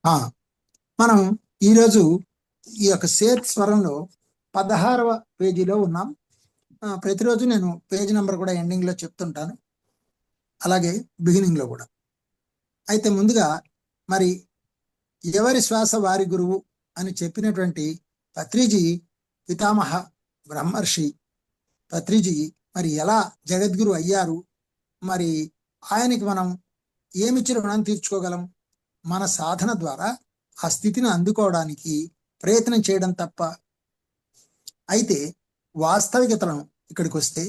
ఆ, మనం ఈరోజు ఈ యొక్క సేత్ స్వరంలో 16వ పేజీలో ఉన్నాం. ప్రతిరోజు నేను పేజీ నెంబర్ కూడా ఎండింగ్ లో చెప్తుంటాను, అలాగే బిగినింగ్ లో కూడా. అయితే ముందుగా మరి ఎవరి శ్వాస వారి గురువు అని చెప్పినటువంటి పత్రిజీ, పితామహ బ్రహ్మర్షి పత్రిజీ మరి ఎలా జగద్గురు అయ్యారు, మరి ఆయనకి మనం ఏమిచ్చి రుణం తీర్చుకోగలం? మన సాధన ద్వారా ఆ స్థితిని అందుకోవడానికి ప్రయత్నం చేయడం తప్ప. అయితే వాస్తవికతలను ఇక్కడికి వస్తే,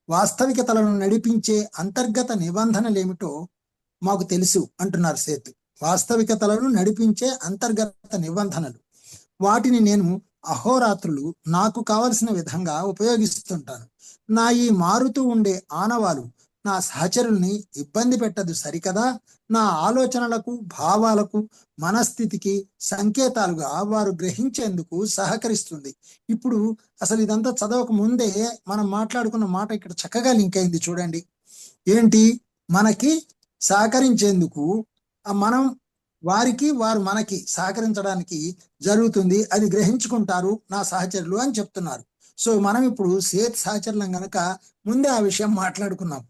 వాస్తవికతలను నడిపించే అంతర్గత నిబంధనలేమిటో మాకు తెలుసు అంటున్నారు సేత్. వాస్తవికతలను నడిపించే అంతర్గత నిబంధనలు, వాటిని నేను అహోరాత్రులు నాకు కావలసిన విధంగా ఉపయోగిస్తుంటాను. నా ఈ మారుతూ ఉండే ఆనవాలు నా సహచరుల్ని ఇబ్బంది పెట్టదు సరికదా. నా ఆలోచనలకు, భావాలకు, మనస్థితికి సంకేతాలుగా వారు గ్రహించేందుకు సహకరిస్తుంది. ఇప్పుడు అసలు ఇదంతా చదవక ముందే మనం మాట్లాడుకున్న మాట ఇక్కడ చక్కగా లింక్ అయింది. చూడండి, ఏంటి? మనకి సహకరించేందుకు మనం వారికి, వారు మనకి సహకరించడానికి జరుగుతుంది, అది గ్రహించుకుంటారు నా సహచరులు అని చెప్తున్నారు. సో మనం ఇప్పుడు సేత్ సహచరులం గనక ముందే ఆ విషయం మాట్లాడుకున్నాం.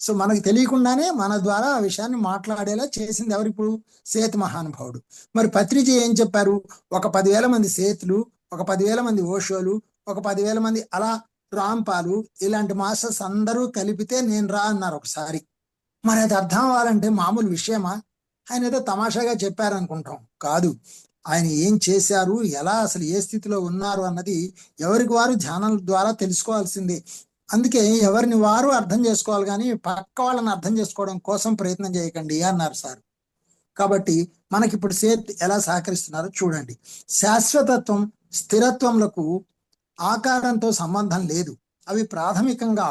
సో మనకు తెలియకుండానే మన ద్వారా ఆ విషయాన్ని మాట్లాడేలా చేసింది ఎవరు? ఇప్పుడు సేత్ మహానుభావుడు. మరి పత్రిజీ ఏం చెప్పారు? ఒక 10,000 మంది సేతులు, ఒక 10,000 మంది ఓషోలు, ఒక 10,000 మంది అలా రాంపాలు, ఇలాంటి మాస్టర్స్ అందరూ కలిపితే నేను రా అన్నారు ఒకసారి. మరి అది అర్థం అవ్వాలంటే మామూలు విషయమా? ఆయన ఏదో తమాషాగా చెప్పారనుకుంటాం. కాదు, ఆయన ఏం చేశారు, ఎలా, అసలు ఏ స్థితిలో ఉన్నారు అన్నది ఎవరికి వారు ధ్యానం ద్వారా తెలుసుకోవాల్సిందే. అందుకే ఎవరిని వారు అర్థం చేసుకోవాలి, కానీ పక్క వాళ్ళని అర్థం చేసుకోవడం కోసం ప్రయత్నం చేయకండి అన్నారు సార్. కాబట్టి మనకిప్పుడు సేత్ ఎలా సహకరిస్తున్నారో చూడండి. శాశ్వతత్వం, స్థిరత్వములకు ఆకారంతో సంబంధం లేదు. అవి ప్రాథమికంగా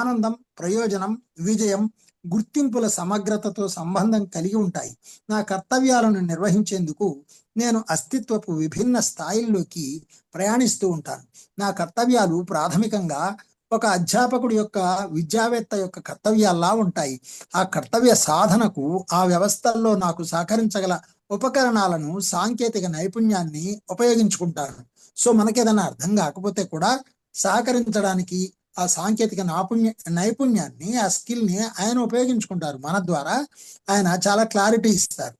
ఆనందం, ప్రయోజనం, విజయం, గుర్తింపుల సమగ్రతతో సంబంధం కలిగి ఉంటాయి. నా కర్తవ్యాలను నిర్వహించేందుకు నేను అస్తిత్వపు విభిన్న స్థాయిల్లోకి ప్రయాణిస్తూ ఉంటాను. నా కర్తవ్యాలు ప్రాథమికంగా ఒక అధ్యాపకుడి యొక్క, విద్యావేత్త యొక్క కర్తవ్యాల్లా ఉంటాయి. ఆ కర్తవ్య సాధనకు ఆ వ్యవస్థల్లో నాకు సహకరించగల ఉపకరణాలను, సాంకేతిక నైపుణ్యాన్ని ఉపయోగించుకుంటాను. సో మనకేదైనా అర్థం కాకపోతే కూడా సహకరించడానికి ఆ సాంకేతిక నైపుణ్యాన్ని, ఆ స్కిల్ని ఆయన ఉపయోగించుకుంటారు. మన ద్వారా ఆయన చాలా క్లారిటీ ఇస్తారు.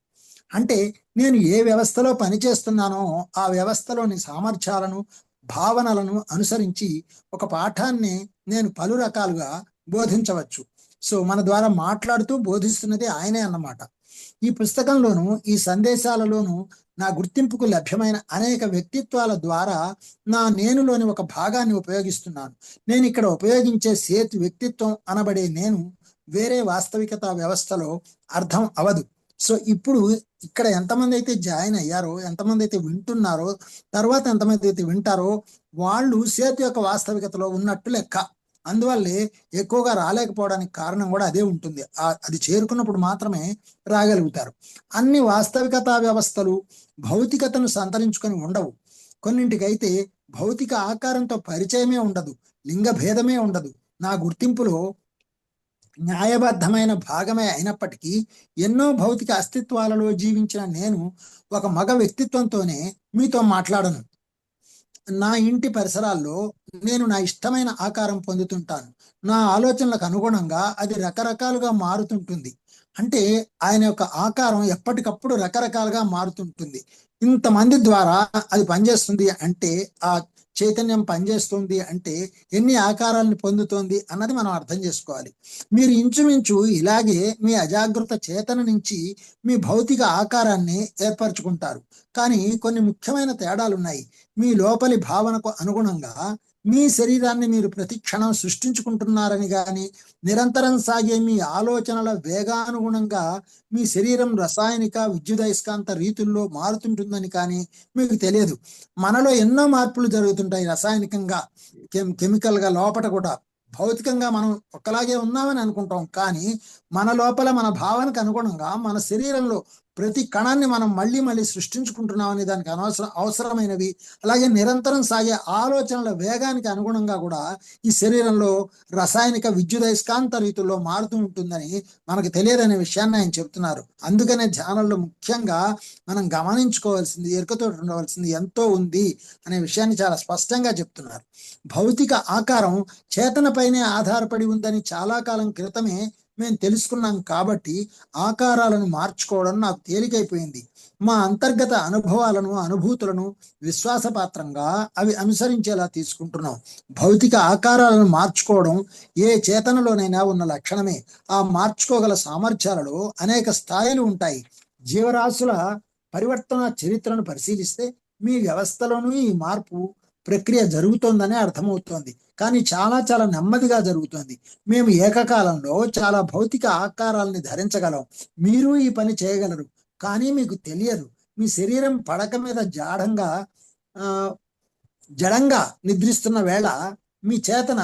అంటే నేను ఏ వ్యవస్థలో పనిచేస్తున్నానో ఆ వ్యవస్థలోని సామర్థ్యాలను, భావనలను అనుసరించి ఒక పాఠాన్ని నేను పలు రకాలుగా బోధించవచ్చు. సో మన ద్వారా మాట్లాడుతూ బోధిస్తున్నది ఆయనే అన్నమాట. ఈ పుస్తకంలోను, ఈ సందేశాలలోను నా గుర్తింపుకు లభ్యమైన అనేక వ్యక్తిత్వాల ద్వారా నా నేనులోని ఒక భాగాన్ని ఉపయోగిస్తున్నాను. నేను ఇక్కడ ఉపయోగించే సేత్ వ్యక్తిత్వం అనబడే నేను వేరే వాస్తవికత వ్యవస్థలో అర్థం అవదు. సో ఇప్పుడు ఇక్కడ ఎంతమంది అయితే జాయిన్ అయ్యారో, ఎంతమంది అయితే వింటున్నారో, తర్వాత ఎంతమంది అయితే వింటారో, వాళ్ళు సేతు యొక్క వాస్తవికతలో ఉన్నట్టు లెక్క. అందువల్లే ఎక్కువగా రాలేకపోవడానికి కారణం కూడా అదే ఉంటుంది. అది చేరుకున్నప్పుడు మాత్రమే రాగలుగుతారు. అన్ని వాస్తవికతా వ్యవస్థలు భౌతికతను సంతరించుకొని ఉండవు. కొన్నింటికైతే భౌతిక ఆకారంతో పరిచయమే ఉండదు, లింగ భేదమే ఉండదు. నా గుర్తింపులో న్యాయబద్ధమైన భాగమే అయినప్పటికీ ఎన్నో భౌతిక అస్తిత్వాలలో జీవించిన నేను ఒక మగ వ్యక్తిత్వంతోనే మీతో మాట్లాడను. నా ఇంటి పరిసరాల్లో నేను నా ఇష్టమైన ఆకారం పొందుతుంటాను. నా ఆలోచనలకు అనుగుణంగా అది రకరకాలుగా మారుతుంటుంది. అంటే ఆయన యొక్క ఆకారం ఎప్పటికప్పుడు రకరకాలుగా మారుతుంటుంది. ఇంతమంది ద్వారా అది పనిచేస్తుంది అంటే, ఆ చైతన్యం పనిచేస్తుంది అంటే ఎన్ని ఆకారాలను పొందుతోంది అన్నది మనం అర్థం చేసుకోవాలి. మీరు ఇంచుమించు ఇలాగే మీ అజాగృత చేతన నుంచి మీ భౌతిక ఆకారాన్ని ఏర్పరచుకుంటారు. కానీ కొన్ని ముఖ్యమైన తేడాలు ఉన్నాయి. మీ లోపలి భావనకు అనుగుణంగా మీ శరీరాన్ని మీరు ప్రతి క్షణం సృష్టించుకుంటున్నారని కానీ, నిరంతరం సాగే మీ ఆలోచనల వేగానుగుణంగా మీ శరీరం రసాయనిక, విద్యుదయస్కాంత రీతుల్లో మారుతుంటుందని కానీ మీకు తెలియదు. మనలో ఎన్నో మార్పులు జరుగుతుంటాయి రసాయనికంగా, కెమికల్గా, లోపల కూడా. భౌతికంగా మనం ఒకలాగే ఉన్నామని అనుకుంటాం, కానీ మన లోపల మన భావనకు అనుగుణంగా మన శరీరంలో ప్రతి కణాన్ని మనం మళ్ళీ మళ్ళీ సృష్టించుకుంటున్నామని దానికి అవసరమైనవి, అలాగే నిరంతరం సాగే ఆలోచనల వేగానికి అనుగుణంగా కూడా ఈ శరీరంలో రసాయనిక విద్యుదయస్కాంత రీతుల్లో మారుతూ ఉంటుందని మనకు తెలియదనే విషయాన్ని ఆయన చెప్తున్నారు. అందుకనే ధ్యానంలో ముఖ్యంగా మనం గమనించుకోవాల్సింది, ఎరుకతో ఉండవలసింది ఎంతో ఉంది అనే విషయాన్ని చాలా స్పష్టంగా చెప్తున్నారు. భౌతిక ఆకారం చేతనపైనే ఆధారపడి ఉందని చాలా కాలం క్రితమే మేము తెలుసుకున్నాం కాబట్టి ఆకారాలను మార్చుకోవడం నాకు తేలికైపోయింది. మా అంతర్గత అనుభవాలను, అనుభూతులను విశ్వాసపాత్రంగా అవి అనుసరించేలా తీసుకుంటున్నాం. భౌతిక ఆకారాలను మార్చుకోవడం ఏ చేతనలోనైనా ఉన్న లక్షణమే. ఆ మార్చుకోగల సామర్థ్యాలలో అనేక స్థాయిలు ఉంటాయి. జీవరాశుల పరివర్తన చరిత్రను పరిశీలిస్తే మీ వ్యవస్థలోనూ ఈ మార్పు ప్రక్రియ జరుగుతోందని అర్థమవుతోంది. కానీ చాలా చాలా నెమ్మదిగా జరుగుతుంది. మేము ఏకకాలంలో చాలా భౌతిక ఆకారాలని ధరించగలం. మీరు ఈ పని చేయగలరు, కానీ మీకు తెలియదు. మీ శరీరం పడక మీద జడంగా నిద్రిస్తున్న వేళ మీ చేతన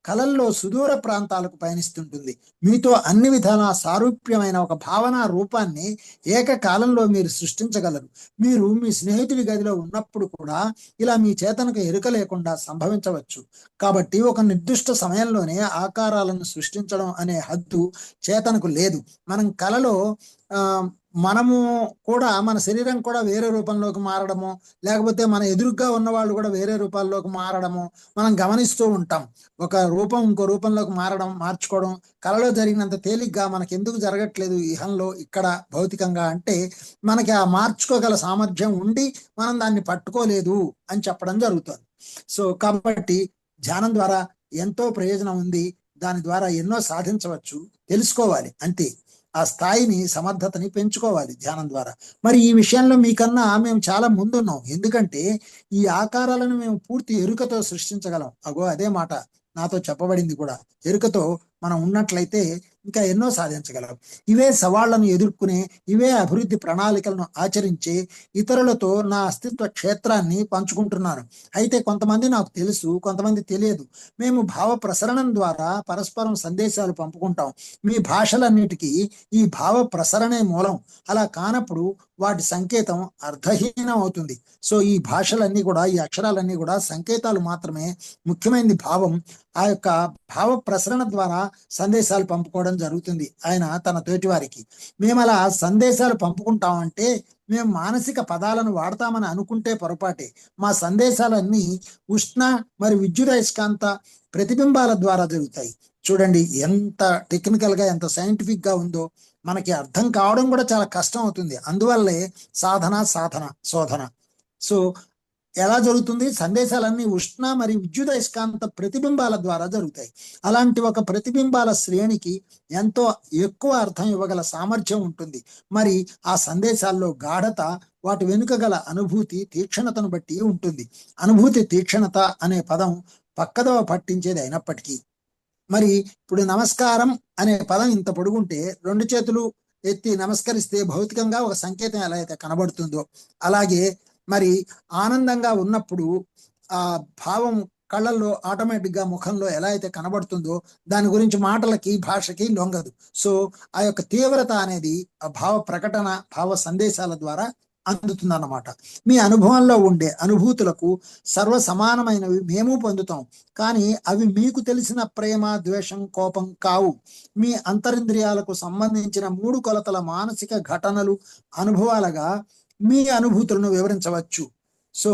కలల్లో సుదూర ప్రాంతాలకు పయనిస్తుంటుంది. మీతో అన్ని విధాల సారూప్యమైన ఒక భావన రూపాన్ని ఏకకాలంలో మీరు సృష్టించగలరు. మీరు మీ స్నేహితుడి గదిలో ఉన్నప్పుడు కూడా ఇలా మీ చేతనకు ఎరుక లేకుండా సంభవించవచ్చు. కాబట్టి ఒక నిర్దిష్ట సమయంలోనే ఆకారాలను సృష్టించడం అనే హద్దు చేతనకు లేదు. మనం కలలో మనము కూడా, మన శరీరం కూడా వేరే రూపంలోకి మారడము, లేకపోతే మన ఎదురుగ్గా ఉన్న వాళ్ళు కూడా వేరే రూపాల్లోకి మారడము మనం గమనిస్తూ ఉంటాం. ఒక రూపం ఇంకో రూపంలోకి మార్చుకోవడం కలలో జరిగినంత తేలిగ్గా మనకి ఎందుకు జరగట్లేదు ఇహంలో, ఇక్కడ భౌతికంగా అంటే మనకి ఆ మార్చుకోగల సామర్థ్యం ఉండి మనం దాన్ని పట్టుకోలేదు అని చెప్పడం జరుగుతుంది. సో కాబట్టి ధ్యానం ద్వారా ఎంతో ప్రయోజనం ఉంది. దాని ద్వారా ఎన్నో సాధించవచ్చు. తెలుసుకోవాలి అంతే. ఆ స్థాయిని, సమర్థతని పెంచుకోవాలి ధ్యానం ద్వారా. మరి ఈ విషయంలో మీకన్నా మేము చాలా ముందున్నాం. ఎందుకంటే ఈ ఆకారాలను మేము పూర్తి ఎరుకతో సృష్టించగలం. అదే మాట నాతో చెప్పబడింది కూడా. ఎరుకతో మనం ఉన్నట్లయితే ఇంకా ఎన్నో సాధించగలం. ఇవే సవాళ్లను ఎదుర్కొనే, ఇవే అభివృద్ధి ప్రణాళికలను ఆచరించే ఇతరులతో నా అస్తిత్వ క్షేత్రాన్ని పంచుకుంటున్నాను. అయితే కొంతమంది నాకు తెలుసు, కొంతమంది తెలియదు. మేము భావ ప్రసరణం ద్వారా పరస్పరం సందేశాలు పంపుకుంటాం. మీ భాషలన్నిటికీ ఈ భావ ప్రసరణే మూలం. అలా కానప్పుడు వాటి సంకేతం అర్థహీనం అవుతుంది. సో ఈ భాషలన్నీ కూడా, ఈ అక్షరాలన్నీ కూడా సంకేతాలు మాత్రమే. ముఖ్యమైనది భావం. ఆ యొక్క భావ ప్రసరణ ద్వారా సందేశాలు పంపుకోవడం జరుగుతుంది ఆయన తన తోటి వారికి. మేము అలా సందేశాలు పంపుకుంటామంటే మేము మానసిక పదాలను వాడతామని అనుకుంటే పొరపాటే. మా సందేశాలన్నీ ఉష్ణ మరియు విద్యుదయస్కాంత ప్రతిబింబాల ద్వారా జరుగుతాయి. చూడండి ఎంత టెక్నికల్ గా, ఎంత సైంటిఫిక్ గా ఉందో. మనకి అర్థం కావడం కూడా చాలా కష్టం అవుతుంది. అందువల్లే శోధన. సో ఎలా జరుగుతుంది? సందేశాలన్నీ ఉష్ణ మరియు విద్యుదయస్కాంత ప్రతిబింబాల ద్వారా జరుగుతాయి. అలాంటి ఒక ప్రతిబింబాల శ్రేణికి ఎంతో ఎక్కువ అర్థం ఇవ్వగల సామర్థ్యం ఉంటుంది. మరి ఆ సందేశాల్లో గాఢత, వాటి వెనుక గల అనుభూతి తీక్షణతను బట్టి ఉంటుంది. అనుభూతి తీక్షణత అనే పదం పక్కదవ పట్టించేది అయినప్పటికీ, మరి ఇప్పుడు నమస్కారం అనే పదం ఇంత పొడుగుంటే 2 చేతులు ఎత్తి నమస్కరిస్తే భౌతికంగా ఒక సంకేతం ఎలా అయితే కనబడుతుందో, అలాగే మరి ఆనందంగా ఉన్నప్పుడు ఆ భావం కళ్ళల్లో ఆటోమేటిక్ గా ముఖంలో ఎలా అయితే కనబడుతుందో దాని గురించి మాటలకి, భాషకి లొంగదు. సో ఆ యొక్క తీవ్రత అనేది ఆ భావ ప్రకటన, భావ సందేశాల ద్వారా అందుతుందన్నమాట. మీ అనుభవంలో ఉండే అనుభూతులకు సర్వ సమానమైనవి మేము పొందుతాం. కానీ అవి మీకు తెలిసిన ప్రేమ, ద్వేషం, కోపం కావు. మీ అంతరింద్రియాలకు సంబంధించిన 3 కొలతల మానసిక ఘటనలు, అనుభవాలుగా మీ అనుభూతులను వివరించవచ్చు. సో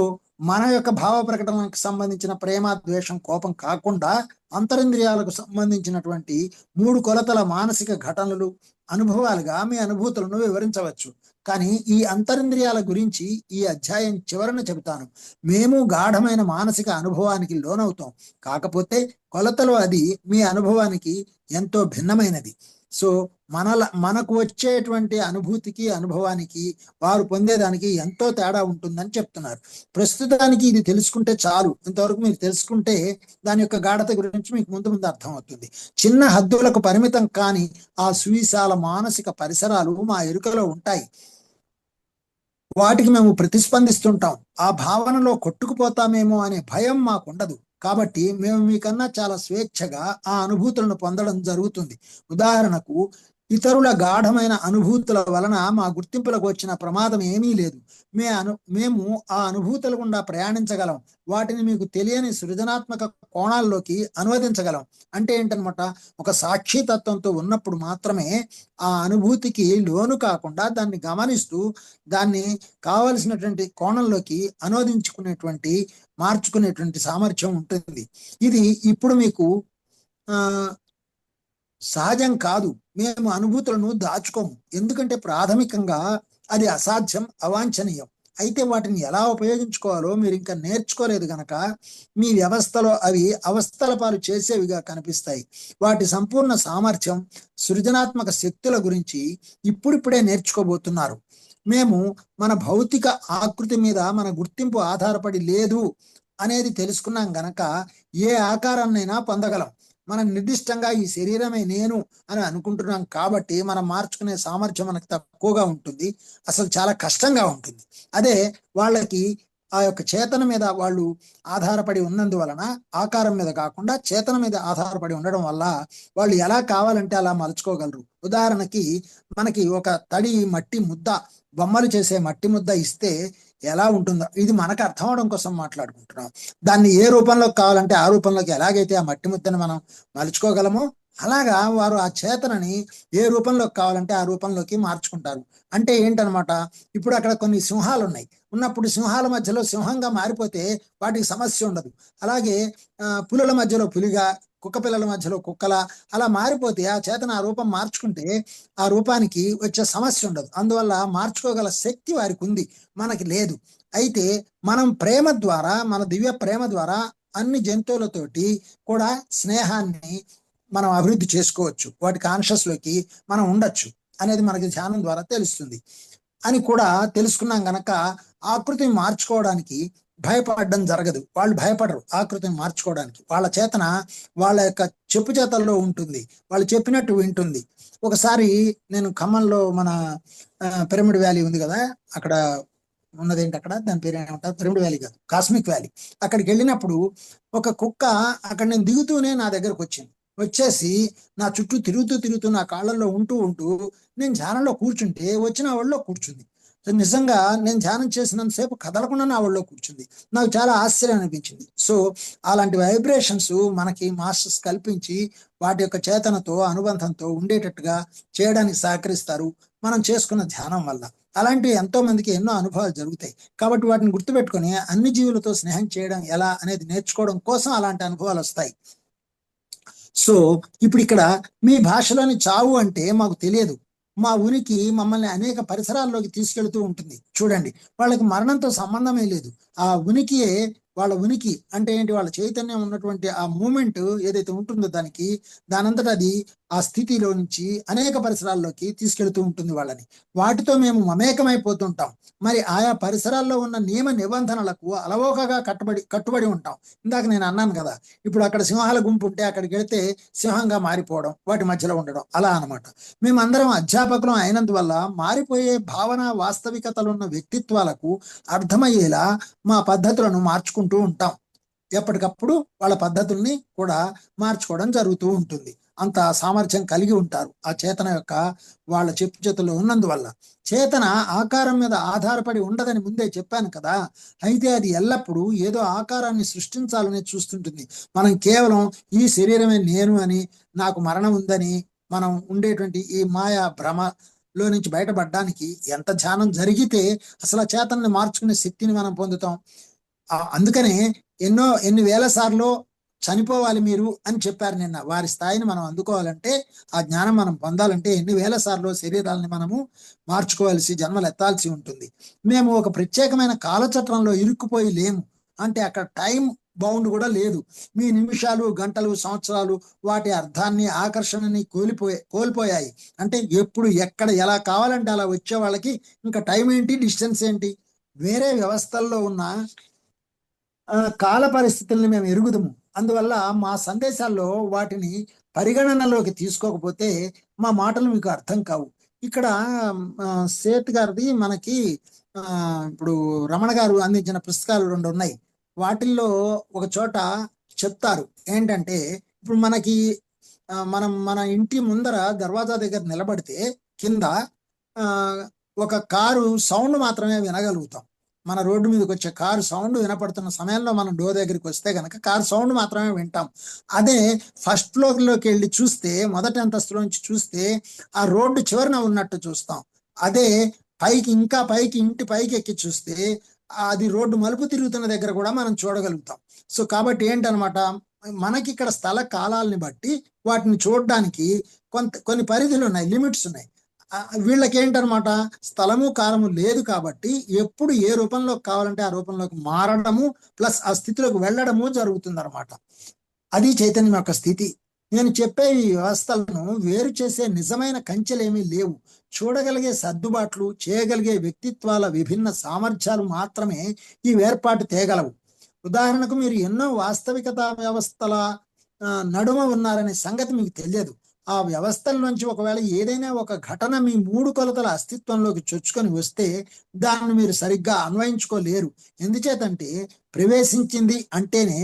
మన యొక్క భావ ప్రకటనకు సంబంధించిన ప్రేమ, ద్వేషం, కోపం కాకుండా అంతరింద్రియాలకు సంబంధించినటువంటి 3 కొలతల మానసిక ఘటనలు, అనుభవాలుగా మీ అనుభూతులను వివరించవచ్చు. కానీ ఈ అంతరింద్రియాల గురించి ఈ అధ్యాయం చివరన చెబుతాను. మేము గాఢమైన మానసిక అనుభవానికి లోనవుతాం. కాకపోతే కొలతలో అది మీ అనుభవానికి ఎంతో భిన్నమైనది. సో మనకు వచ్చేటువంటి అనుభూతికి, అనుభవానికి వారు పొందేదానికి ఎంతో తేడా ఉంటుందని చెప్తున్నారు. ప్రస్తుతానికి ఇది తెలుసుకుంటే చాలు. ఇంతవరకు మీరు తెలుసుకుంటే దాని యొక్క గాఢత గురించి మీకు ముందు అర్థం అవుతుంది. చిన్న హద్దులకు పరిమితం కాని ఆ సువిశాల మానసిక పరిసరాలు మా ఎరుకలో ఉంటాయి. వాటికి మేము ప్రతిస్పందిస్తుంటాం. ఆ భావనలో కొట్టుకుపోతామేమో అనే భయం మాకుండదు. కాబట్టి మేము మీకన్నా చాలా స్వేచ్ఛగా ఆ అనుభూతులను పొందడం జరుగుతుంది. ఉదాహరణకు ఇతరుల గాఢమైన అనుభూతుల వలన మా గుర్తింపులకు వచ్చిన ప్రమాదం ఏమీ లేదు. మేము ఆ అనుభూతుల గుండా ప్రయాణించగలం. వాటిని మీకు తెలియని సృజనాత్మక కోణాల్లోకి అనువదించగలం. అంటే ఏంటనమాట, ఒక సాక్షి తత్వంతో ఉన్నప్పుడు మాత్రమే ఆ అనుభూతికి లోను కాకుండా దాన్ని గమనిస్తూ దాన్ని కావలసినటువంటి కోణంలోకి అనువదించుకునేటువంటి మార్చుకునేటువంటి సామర్థ్యం ఉంటుంది. ఇది ఇప్పుడు మీకు సహజం కాదు. మేము అనుభూతులను దాచుకోము, ఎందుకంటే ప్రాథమికంగా అది అసాధ్యం, అవాంఛనీయం. అయితే వాటిని ఎలా ఉపయోగించుకోవాలో మీరు ఇంకా నేర్చుకోలేదు గనక మీ వ్యవస్థలో అవి అవస్థల పాలు చేసేవిగా కనిపిస్తాయి. వాటి సంపూర్ణ సామర్థ్యం, సృజనాత్మక శక్తుల గురించి ఇప్పుడిప్పుడే నేర్చుకోబోతున్నారు. మేము మన భౌతిక ఆకృతి మీద మన గుర్తింపు ఆధారపడి లేదు అనేది తెలుసుకున్నాం గనక ఏ ఆకారాన్నైనా పొందగలం. మనం నిర్దిష్టంగా ఈ శరీరమే నేను అని అనుకుంటున్నాం కాబట్టి మనం మార్చుకునే సామర్థ్యం మనకు తక్కువగా ఉంటుంది, అసలు చాలా కష్టంగా ఉంటుంది. అదే వాళ్ళకి ఆ యొక్క చేతన మీద వాళ్ళు ఆధారపడి ఉన్నందువలన, ఆకారం మీద కాకుండా చేతన మీద ఆధారపడి ఉండడం వల్ల వాళ్ళు ఎలా కావాలంటే అలా మలుచుకోగలరు. ఉదాహరణకి మనకి ఒక తడి మట్టి ముద్ద, బొమ్మలు చేసే మట్టి ముద్ద ఇస్తే ఎలా ఉంటుందో, ఇది మనకు అర్థం అవడం కోసం మాట్లాడుకుంటున్నాం. దాన్ని ఏ రూపంలోకి కావాలంటే ఆ రూపంలోకి, ఎలాగైతే ఆ మట్టి ముద్దను మనం మలుచుకోగలమో అలాగా వారు ఆ చేతనని ఏ రూపంలోకి కావాలంటే ఆ రూపంలోకి మార్చుకుంటారు. అంటే ఏంటనమాట, ఇప్పుడు అక్కడ కొన్ని సింహాలు ఉన్నాయి, ఉన్నప్పుడు సింహాల మధ్యలో సింహంగా మారిపోతే వాటికి సమస్య ఉండదు. అలాగే పులుల మధ్యలో పులిగా, కుక్క పిల్లల మధ్యలో కుక్కల అలా మారిపోతే ఆ చేతన ఆ రూపం మార్చుకుంటే ఆ రూపానికి వచ్చే సమస్య ఉండదు. అందువల్ల మార్చుకోగల శక్తి వారికి ఉంది, మనకి లేదు. అయితే మనం ప్రేమ ద్వారా, మన దివ్య ప్రేమ ద్వారా అన్ని జంతువులతోటి కూడా స్నేహాన్ని మనం అభివృద్ధి చేసుకోవచ్చు, వాటి కాన్షియస్ లోకి మనం ఉండొచ్చు అనేది మనకి ధ్యానం ద్వారా తెలుస్తుంది అని కూడా తెలుసుకున్నాం గనక ఆకృతిని మార్చుకోవడానికి భయపడడం జరగదు. వాళ్ళు భయపడరు ఆకృతిని మార్చుకోవడానికి. వాళ్ళ చేతన వాళ్ళ యొక్క చెప్పు చేతల్లో ఉంటుంది, వాళ్ళు చెప్పినట్టు వింటుంది. ఒకసారి నేను ఖమ్మంలో మన పిరమిడ్ వ్యాలీ ఉంది కదా, అక్కడ ఉన్నదేంటి, అక్కడ దాని పేరు ఏమంటారు, పిరమిడ్ వ్యాలీ కాదు, కాస్మిక్ వ్యాలీ. అక్కడికి వెళ్ళినప్పుడు ఒక కుక్క అక్కడ నేను దిగుతూనే నా దగ్గరకు వచ్చింది. వచ్చేసి నా చుట్టూ తిరుగుతూ నా కాళ్ళల్లో ఉంటూ నేను ధ్యానంలో కూర్చుంటే వచ్చి నా ఒళ్ళో కూర్చుంది. నిజంగా నేను ధ్యానం చేసినంతసేపు కదలకుండా నా ఒళ్ళో కూర్చుంది. నాకు చాలా ఆశ్చర్యం అనిపించింది. సో అలాంటి వైబ్రేషన్స్ మనకి మాస్టర్స్ కల్పించి వాటి యొక్క చేతనతో, అనుబంధంతో ఉండేటట్టుగా చేయడానికి సహకరిస్తారు మనం చేసుకున్న ధ్యానం వల్ల. అలాంటివి ఎంతో మందికి ఎన్నో అనుభవాలు జరుగుతాయి. కాబట్టి వాటిని గుర్తుపెట్టుకొని అన్ని జీవులతో స్నేహం చేయడం ఎలా అనేది నేర్చుకోవడం కోసం అలాంటి అనుభవాలు వస్తాయి. సో ఇప్పుడు ఇక్కడ మీ భాషలోని చావు అంటే మాకు తెలియదు, మా ఉనికి మమ్మల్ని అనేక పరిసరాల్లోకి తీసుకెళ్తూ ఉంటుంది. చూడండి, వాళ్ళకి మరణంతో సంబంధమే లేదు. ఆ ఉనికియే వాళ్ళ ఉనికి. అంటే ఏంటి, వాళ్ళ చైతన్యం ఉన్నటువంటి ఆ మూమెంట్ ఏదైతే ఉంటుందో దానంతటా అది ఆ స్థితిలో నుంచి అనేక పరిసరాల్లోకి తీసుకెళ్తూ ఉంటుంది వాళ్ళని. వాటితో మేము మమేకమైపోతుంటాం. మరి ఆయా పరిసరాల్లో ఉన్న నియమ నిబంధనలకు అలవోకగా కట్టుబడి ఉంటాం. ఇందాక నేను అన్నాను కదా, ఇప్పుడు అక్కడ సింహాల గుంపు ఉంటే అక్కడికి వెళితే సింహంగా మారిపోవడం, వాటి మధ్యలో ఉండడం, అలా అనమాట. మేమందరం అధ్యాపకులం అయినందువల్ల మారిపోయే భావన, వాస్తవికతలు ఉన్న వ్యక్తిత్వాలకు అర్థమయ్యేలా మా పద్ధతులను మార్చుకుంటూ ఉంటాం. ఎప్పటికప్పుడు వాళ్ళ పద్ధతుల్ని కూడా మార్చుకోవడం జరుగుతూ ఉంటుంది. అంత సామర్థ్యం కలిగి ఉంటారు ఆ చేతన యొక్క వాళ్ళ చెప్పు చేతుల్లో ఉన్నందువల్ల. చేతన ఆకారం మీద ఆధారపడి ఉండదని ముందే చెప్పాను కదా. అయితే అది ఎల్లప్పుడూ ఏదో ఆకారాన్ని సృష్టించాలని చూస్తుంటుంది. మనం కేవలం ఈ శరీరమే నేను అని, నాకు మరణం ఉందని మనం ఉండేటువంటి ఈ మాయా భ్రమలో నుంచి బయటపడడానికి ఎంత ధ్యానం జరిగితే అసలు ఆ చేతనని మార్చుకునే శక్తిని మనం పొందుతాం. అందుకనే ఎన్ని వేల సార్లు చనిపోవాలి మీరు అని చెప్పారు నిన్న. వారి స్థాయిని మనం అందుకోవాలంటే, ఆ జ్ఞానం మనం పొందాలంటే ఎన్ని వేల సార్లు శరీరాలని మనము మార్చుకోవాల్సి, జన్మలు ఎత్తాల్సి ఉంటుంది. మేము ఒక ప్రత్యేకమైన కాలచక్రంలో ఇరుక్కుపోయి లేము. అంటే అక్కడ టైం బౌండ్ కూడా లేదు. మీ నిమిషాలు, గంటలు, సంవత్సరాలు వాటి అర్థాన్ని, ఆకర్షణని కోల్పోయాయి. అంటే ఎప్పుడు, ఎక్కడ, ఎలా కావాలంటే అలా వచ్చే వాళ్ళకి ఇంకా టైం ఏంటి, డిస్టెన్స్ ఏంటి. వేరే వ్యవస్థల్లో ఉన్న కాల పరిస్థితుల్ని మేము ఎరుగుదము. అందువల్ల మా సందేశాల్లో వాటిని పరిగణనలోకి తీసుకోకపోతే మా మాటలు మీకు అర్థం కావు. ఇక్కడ సేత్ గారిది మనకి ఇప్పుడు రమణ గారు అందించిన పుస్తకాలు 2 ఉన్నాయి. వాటిల్లో ఒక చోట చెప్తారు ఏంటంటే, ఇప్పుడు మనకి మనం మన ఇంటి ముందర దర్వాజా దగ్గర నిలబడితే కింద ఆ, ఒక కారు సౌండ్ మాత్రమే వినగలుగుతాం. మన రోడ్డు మీదకి వచ్చే కారు సౌండ్ వినపడుతున్న సమయంలో మనం డోర్ దగ్గరికి వస్తే కనుక కారు సౌండ్ మాత్రమే వింటాం. అదే ఫస్ట్ ఫ్లోర్లోకి వెళ్ళి చూస్తే, మొదటి అంతస్తులోంచి చూస్తే ఆ రోడ్డు చివరన ఉన్నట్టు చూస్తాం. అదే పైకి, ఇంకా పైకి, ఇంటి పైకి ఎక్కి చూస్తే అది రోడ్డు మలుపు తిరుగుతున్న దగ్గర కూడా మనం చూడగలుగుతాం. సో కాబట్టి ఏంటనమాట, మనకి ఇక్కడ స్థల కాలాలని బట్టి వాటిని చూడడానికి కొన్ని పరిధులు ఉన్నాయి, లిమిట్స్ ఉన్నాయి. వీళ్ళకి ఏంటనమాట, స్థలము కాలము లేదు కాబట్టి ఎప్పుడు ఏ రూపంలో కావాలంటే ఆ రూపంలోకి మారడము ప్లస్ ఆ స్థితిలోకి వెళ్ళడము జరుగుతుంది అనమాట. అది చైతన్యం యొక్క స్థితి. నేను చెప్పే ఈ వ్యవస్థలను వేరు చేసే నిజమైన కంచెలేమీ లేవు. చూడగలిగే సర్దుబాట్లు, చేయగలిగే వ్యక్తిత్వాల విభిన్న సామర్థ్యాలు మాత్రమే ఈ వేర్పాటు తేగలవు. ఉదాహరణకు మీరు ఎన్నో వాస్తవికత వ్యవస్థల నడుమ ఉన్నారనే సంగతి మీకు తెలియదు. ఆ వ్యవస్థల నుంచి ఒకవేళ ఏదైనా ఒక ఘటన మీ 3 కొలతల అస్తిత్వంలోకి చొచ్చుకొని వస్తే దాన్ని మీరు సరిగ్గా అన్వయించుకోలేరు. ఎందుచేతంటే ప్రవేశించింది అంటేనే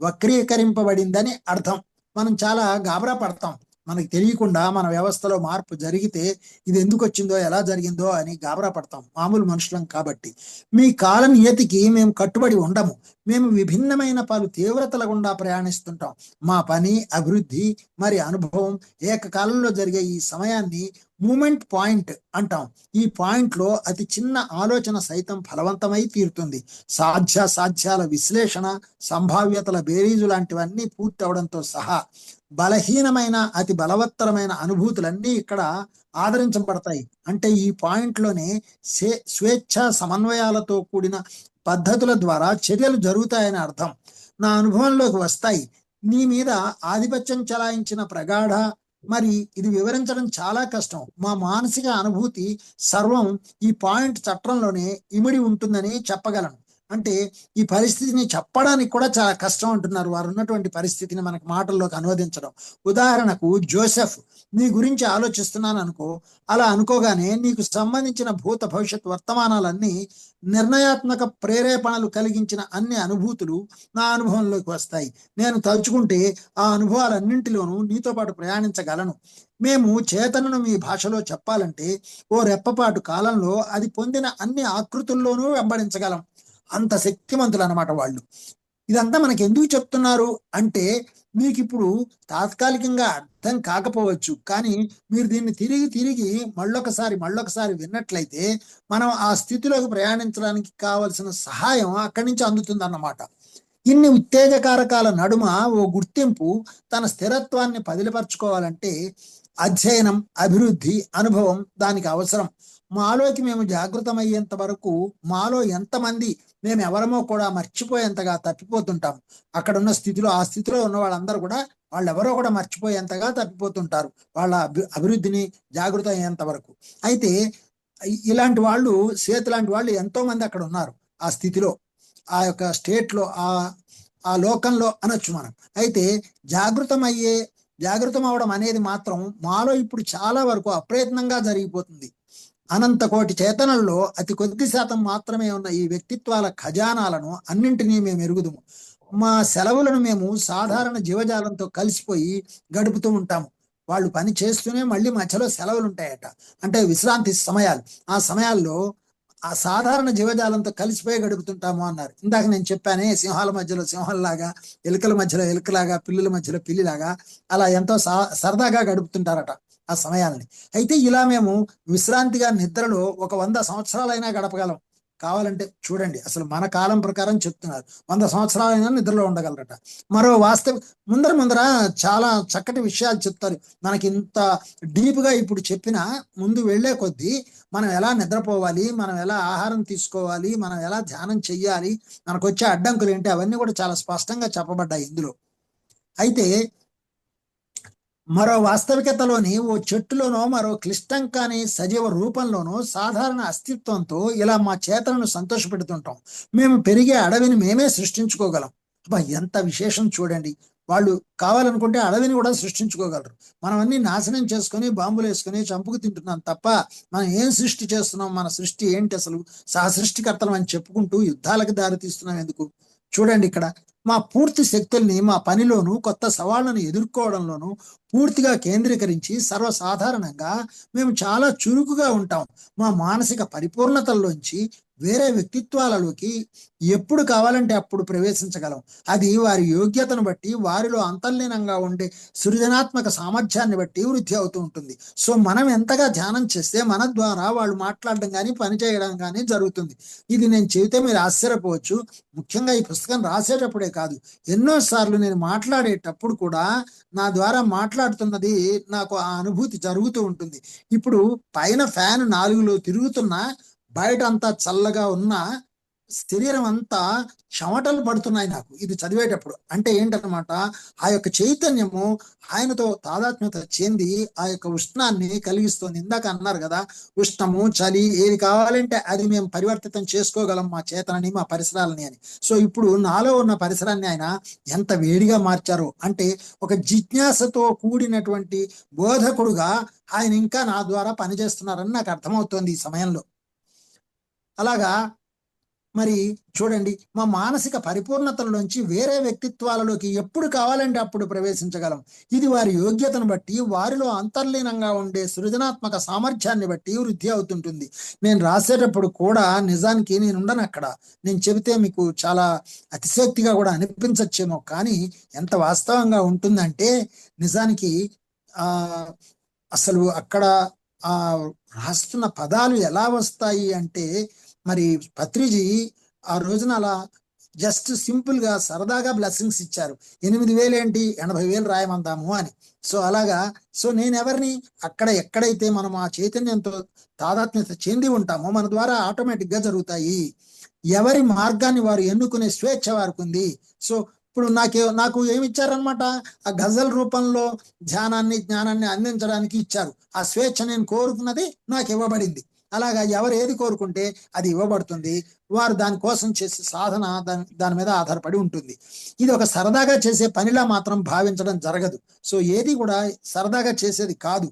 వక్రీకరింపబడిందని అర్థం. మనం చాలా గాబరా పడతాం, మనకి తెలియకుండా మన వ్యవస్థలో మార్పు జరిగితే ఇది ఎందుకు వచ్చిందో, ఎలా జరిగిందో అని గాబరా పడతాం, మామూలు మనుషులం కాబట్టి. మీ కాల నియతికి మేము కట్టుబడి ఉండము. మేము విభిన్నమైన పలు తీవ్రతల గుండా ప్రయాణిస్తుంటాం. మా పని, అభివృద్ధి మరి అనుభవం ఏకకాలంలో జరిగే ఈ సమయాన్ని మూమెంట్ పాయింట్ అంటాం. ఈ పాయింట్లో అతి చిన్న ఆలోచన సైతం ఫలవంతమై తీరుతుంది. సాధ్యాల విశ్లేషణ, సంభావ్యతల బేరీజు లాంటివన్నీ పూర్తి అవడంతో సహా బలహీనమైన అతి బలవత్తరమైన అనుభూతులన్నీ ఇక్కడ ఆదరించబడతాయి. అంటే ఈ పాయింట్లోనే స్వేచ్ఛ సమన్వయాలతో కూడిన పద్ధతుల ద్వారా చర్యలు జరుగుతాయని అర్థం. నా అనుభవంలోకి వస్తాయి. నీ మీద ఆధిపత్యం చలాయించిన ప్రగాఢ, మరి ఇది వివరించడం చాలా కష్టం. మా మానసిక అనుభూతి సర్వం ఈ పాయింట్ చట్రంలోనే ఇమిడి ఉంటుందని చెప్పగలను. అంటే ఈ పరిస్థితిని చెప్పడానికి కూడా చాలా కష్టం అంటున్నారు వారు ఉన్నటువంటి పరిస్థితిని మనకు మాటల్లోకి అనువదించడం. ఉదాహరణకు జోసెఫ్, నీ గురించి ఆలోచిస్తున్నాను అనుకో. అలా అనుకోగానే నీకు సంబంధించిన భూత భవిష్యత్ వర్తమానాలన్నీ, నిర్ణయాత్మక ప్రేరేపణలు కలిగించిన అన్ని అనుభూతులు నా అనుభవంలోకి వస్తాయి. నేను తలుచుకుంటే ఆ అనుభవాలన్నింటిలోనూ నీతో పాటు ప్రయాణించగలను. మేము చేతనను మీ భాషలో చెప్పాలంటే ఓ రెప్పపాటు కాలంలో అది పొందిన అన్ని ఆకృతుల్లోనూ వెంబడించగలం. అంత శక్తివంతులు అనమాట వాళ్ళు. ఇదంతా మనకి ఎందుకు చెప్తున్నారు అంటే, మీకు ఇప్పుడు తాత్కాలికంగా అర్థం కాకపోవచ్చు, కానీ మీరు దీన్ని తిరిగి మళ్ళొకసారి విన్నట్లయితే మనం ఆ స్థితిలోకి ప్రయాణించడానికి కావలసిన సహాయం అక్కడి నుంచి అందుతుంది అన్నమాట. ఇన్ని ఉత్తేజకారకాల నడుమ ఓ గుర్తింపు తన స్థిరత్వాన్ని పదిలపరచుకోవాలంటే అధ్యయనం, అభివృద్ధి, అనుభవం దానికి అవసరం. మాలోకి మేము జాగృతమయ్యేంత వరకు మాలో ఎంతమంది మేము ఎవరమో కూడా మర్చిపోయేంతగా తప్పిపోతుంటాం. అక్కడ ఉన్న స్థితిలో, ఆ స్థితిలో ఉన్న వాళ్ళందరూ కూడా వాళ్ళెవరో కూడా మర్చిపోయేంతగా తప్పిపోతుంటారు, వాళ్ళ అభివృద్ధిని జాగృతం అయ్యేంత వరకు. అయితే ఇలాంటి వాళ్ళు, సేతు లాంటి వాళ్ళు ఎంతో మంది అక్కడ ఉన్నారు ఆ స్థితిలో, ఆ యొక్క స్టేట్లో, ఆ లోకంలో అనొచ్చు మనం. అయితే జాగృతం అవడం అనేది మాత్రం మాలో ఇప్పుడు చాలా వరకు అప్రయత్నంగా జరిగిపోతుంది. అనంత కోటి చేతనల్లో అతి కొద్ది శాతం మాత్రమే ఉన్న ఈ వ్యక్తిత్వాల ఖజానాలను అన్నింటినీ మేము ఎరుగుదుము. మా సెలవులను మేము సాధారణ జీవజాలంతో కలిసిపోయి గడుపుతూ ఉంటాము. వాళ్ళు పని చేస్తూనే మళ్ళీ మధ్యలో సెలవులు ఉంటాయట, అంటే విశ్రాంతి సమయాలు. ఆ సమయాల్లో ఆ సాధారణ జీవజాలంతో కలిసిపోయి గడుపుతుంటాము అన్నారు. ఇందాక నేను చెప్పానే, సింహాల మధ్యలో సింహంలాగా, ఎలుకల మధ్యలో ఎలుకలాగా, పిల్లుల మధ్యలో పిల్లిలాగా అలా ఎంతో సరదాగా గడుపుతుంటారట ఆ సమయాల్ని. అయితే ఇలా మేము విశ్రాంతిగా నిద్రలో ఒక 100 సంవత్సరాలైనా గడపగలం. కావాలంటే చూడండి, అసలు మన కాలం ప్రకారం చెప్తున్నారు, 100 సంవత్సరాలైనా నిద్రలో ఉండగలరట. మరో ముందర చాలా చక్కటి విషయాలు చెప్తారు. మనకి ఇంత డీప్గా ఇప్పుడు చెప్పిన ముందు వెళ్లే కొద్దీ మనం ఎలా నిద్రపోవాలి, మనం ఎలా ఆహారం తీసుకోవాలి, మనం ఎలా ధ్యానం చెయ్యాలి, మనకు వచ్చే అడ్డంకులు ఏంటి, అవన్నీ కూడా చాలా స్పష్టంగా చెప్పబడ్డాయి ఇందులో. అయితే మరో వాస్తవికతలోని ఓ చెట్టులోనో, మరో క్లిష్టం కాని సజీవ రూపంలోనో, సాధారణ అస్తిత్వంతో ఇలా మా చేతలను సంతోషపెడుతుంటాం. మేము పెరిగే అడవిని మేమే సృష్టించుకోగలం. అబ్బా, ఎంత విశేషం చూడండి. వాళ్ళు కావాలనుకుంటే అడవిని కూడా సృష్టించుకోగలరు. మనం అన్ని నాశనం చేసుకొని, బాంబులు వేసుకొని చంపుకు తింటున్నాం తప్ప మనం ఏం సృష్టి చేస్తున్నాం, మన సృష్టి ఏంటి, అసలు సహసృష్టికర్తలం అని చెప్పుకుంటూ యుద్ధాలకు దారి తీస్తున్నాం ఎందుకు? చూడండి ఇక్కడ మా పూర్తి శక్తుల్ని మా పనిలోను కొత్త సవాళ్లను ఎదుర్కోవడంలోనూ పూర్తిగా కేంద్రీకరించి సర్వసాధారణంగా మేము చాలా చురుకుగా ఉంటాం. మా మానసిక పరిపూర్ణతల్లోంచి వేరే వ్యక్తిత్వాలలోకి ఎప్పుడు కావాలంటే అప్పుడు ప్రవేశించగలం. అది వారి యోగ్యతను బట్టి, వారిలో అంతర్లీనంగా ఉండే సృజనాత్మక సామర్థ్యాన్ని బట్టి వృద్ధి అవుతూ ఉంటుంది. సో మనం ఎంతగా ధ్యానం చేస్తే మన ద్వారా వాళ్ళు మాట్లాడడం కానీ పని చేయడం కానీ జరుగుతుంది. ఇది నేను చెబితే మీరు ఆశ్చర్యపోవచ్చు. ముఖ్యంగా ఈ పుస్తకం రాసేటప్పుడే కాదు, ఎన్నోసార్లు నేను మాట్లాడేటప్పుడు కూడా నా ద్వారా మాట్లాడుతున్నది నాకు ఆ అనుభూతి జరుగుతూ ఉంటుంది. ఇప్పుడు పైన ఫ్యాన్ 4లో తిరుగుతున్నా, బయట అంతా చల్లగా ఉన్న శరీరం అంతా చెమటలు పడుతున్నాయి నాకు ఇది చదివేటప్పుడు. అంటే ఏంటనమాట, ఆ యొక్క చైతన్యము ఆయనతో తాదాత్మ్యత చెంది ఆ యొక్క ఉష్ణాన్ని కలిగిస్తుంది. ఇందాక అన్నారు కదా, ఉష్ణము చలి ఏది కావాలంటే అది మేము పరివర్తితం చేసుకోగలం మా చేతనని, మా పరిసరాలని అని. సో ఇప్పుడు నాలో ఉన్న పరిసరాన్ని ఆయన ఎంత వేడిగా మార్చారో, అంటే ఒక జిజ్ఞాసతో కూడినటువంటి బోధకుడుగా ఆయన ఇంకా నా ద్వారా పనిచేస్తున్నారని నాకు అర్థమవుతోంది ఈ సమయంలో. అలాగా మరి చూడండి, మా మానసిక పరిపూర్ణతలోంచి వేరే వ్యక్తిత్వాలలోకి ఎప్పుడు కావాలంటే అప్పుడు ప్రవేశించగలం. ఇది వారి యోగ్యతను బట్టి, వారిలో అంతర్లీనంగా ఉండే సృజనాత్మక సామర్థ్యాన్ని బట్టి వృద్ధి అవుతుంటుంది. నేను రాసేటప్పుడు కూడా నిజానికి నేను ఉండను అక్కడ. నేను చెబితే మీకు చాలా అతిశయోక్తిగా కూడా అనిపించచ్చేమో, కానీ ఎంత వాస్తవంగా ఉంటుందంటే నిజానికి అసలు అక్కడ రాస్తున్న పదాలు ఎలా వస్తాయి అంటే, మరి పత్రిజీ ఆ రోజున అలా జస్ట్ సింపుల్ గా సరదాగా బ్లెస్సింగ్స్ ఇచ్చారు. 8,000 ఏంటి, 80,000 రాయమందాము అని. సో అలాగా, సో నేను ఎవరిని, అక్కడ ఎక్కడైతే మనం ఆ చైతన్యంతో తాదాత్మ్యత చెంది ఉంటామో మన ద్వారా ఆటోమేటిక్ గా జరుగుతాయి. ఎవరి మార్గాన్ని వారు ఎన్నుకునే స్వేచ్ఛ వారికి ఉంది. సో ఇప్పుడు నాకు ఏమి ఇచ్చారనమాట, ఆ గజల్ రూపంలో ధ్యానాన్ని జ్ఞానాన్ని అందించడానికి ఇచ్చారు. ఆ స్వేచ్ఛ నేను కోరుకున్నది నాకు ఇవ్వబడింది. అలాగా ఎవరు ఏది కోరుకుంటే అది ఇవ్వబడుతుంది. వారు దానికోసం చేసే సాధన దాని మీద ఆధారపడి ఉంటుంది. ఇది ఒక సరదాగా చేసే పనిలా మాత్రం భావించడం జరగదు. సో ఏది కూడా సరదాగా చేసేది కాదు.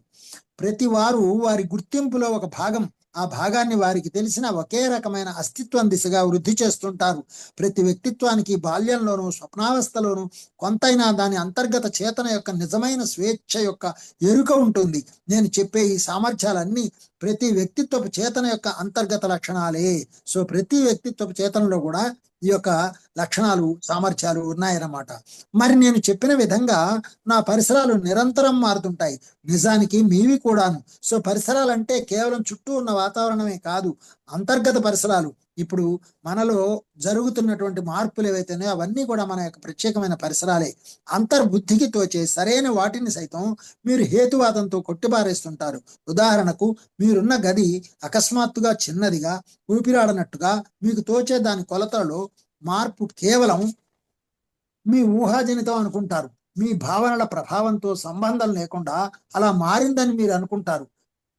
ప్రతి వారు వారి గుర్తింపులో ఒక భాగం, ఆ భాగాన్ని వారికి తెలిసిన ఒకే రకమైన అస్తిత్వం దిశగా వృద్ధి చేస్తుంటారు. ప్రతి వ్యక్తిత్వానికి బాల్యంలోనూ స్వప్నావస్థలోనూ కొంతైనా దాని అంతర్గత చేతన యొక్క నిజమైన స్వేచ్ఛ యొక్క ఎరుక ఉంటుంది. నేను చెప్పే ఈ సామర్థ్యాలన్నీ ప్రతి వ్యక్తిత్వపు చేతన యొక్క అంతర్గత లక్షణాలే. సో ప్రతి వ్యక్తిత్వపు చేతనలో కూడా ఈ యొక్క లక్షణాలు సామర్థ్యాలు ఉన్నాయన్నమాట. మరి నేను చెప్పిన విధంగా నా పరిసరాలు నిరంతరం మారుతుంటాయి. నిజానికి మీవి కూడాను. సో పరిసరాలు అంటే కేవలం చుట్టూ ఉన్న వాతావరణమే కాదు, అంతర్గత పరిసరాలు. ఇప్పుడు మనలో జరుగుతున్నటువంటి మార్పులు ఏవైతేనే అవన్నీ కూడా మన యొక్క ప్రత్యేకమైన పరిసరాలే. అంతర్బుద్ధికి తోచే సరైన వాటిని సైతం మీరు హేతువాదంతో కొట్టిపారేస్తుంటారు. ఉదాహరణకు, మీరున్న గది అకస్మాత్తుగా చిన్నదిగా, ఊపిరాడనట్టుగా మీకు తోచే దాని కొలతలలో మార్పు కేవలం మీ ఊహాజనితం అనుకుంటారు. మీ భావనల ప్రభావంతో సంబంధం లేకుండా అలా మారిందని మీరు అనుకుంటారు.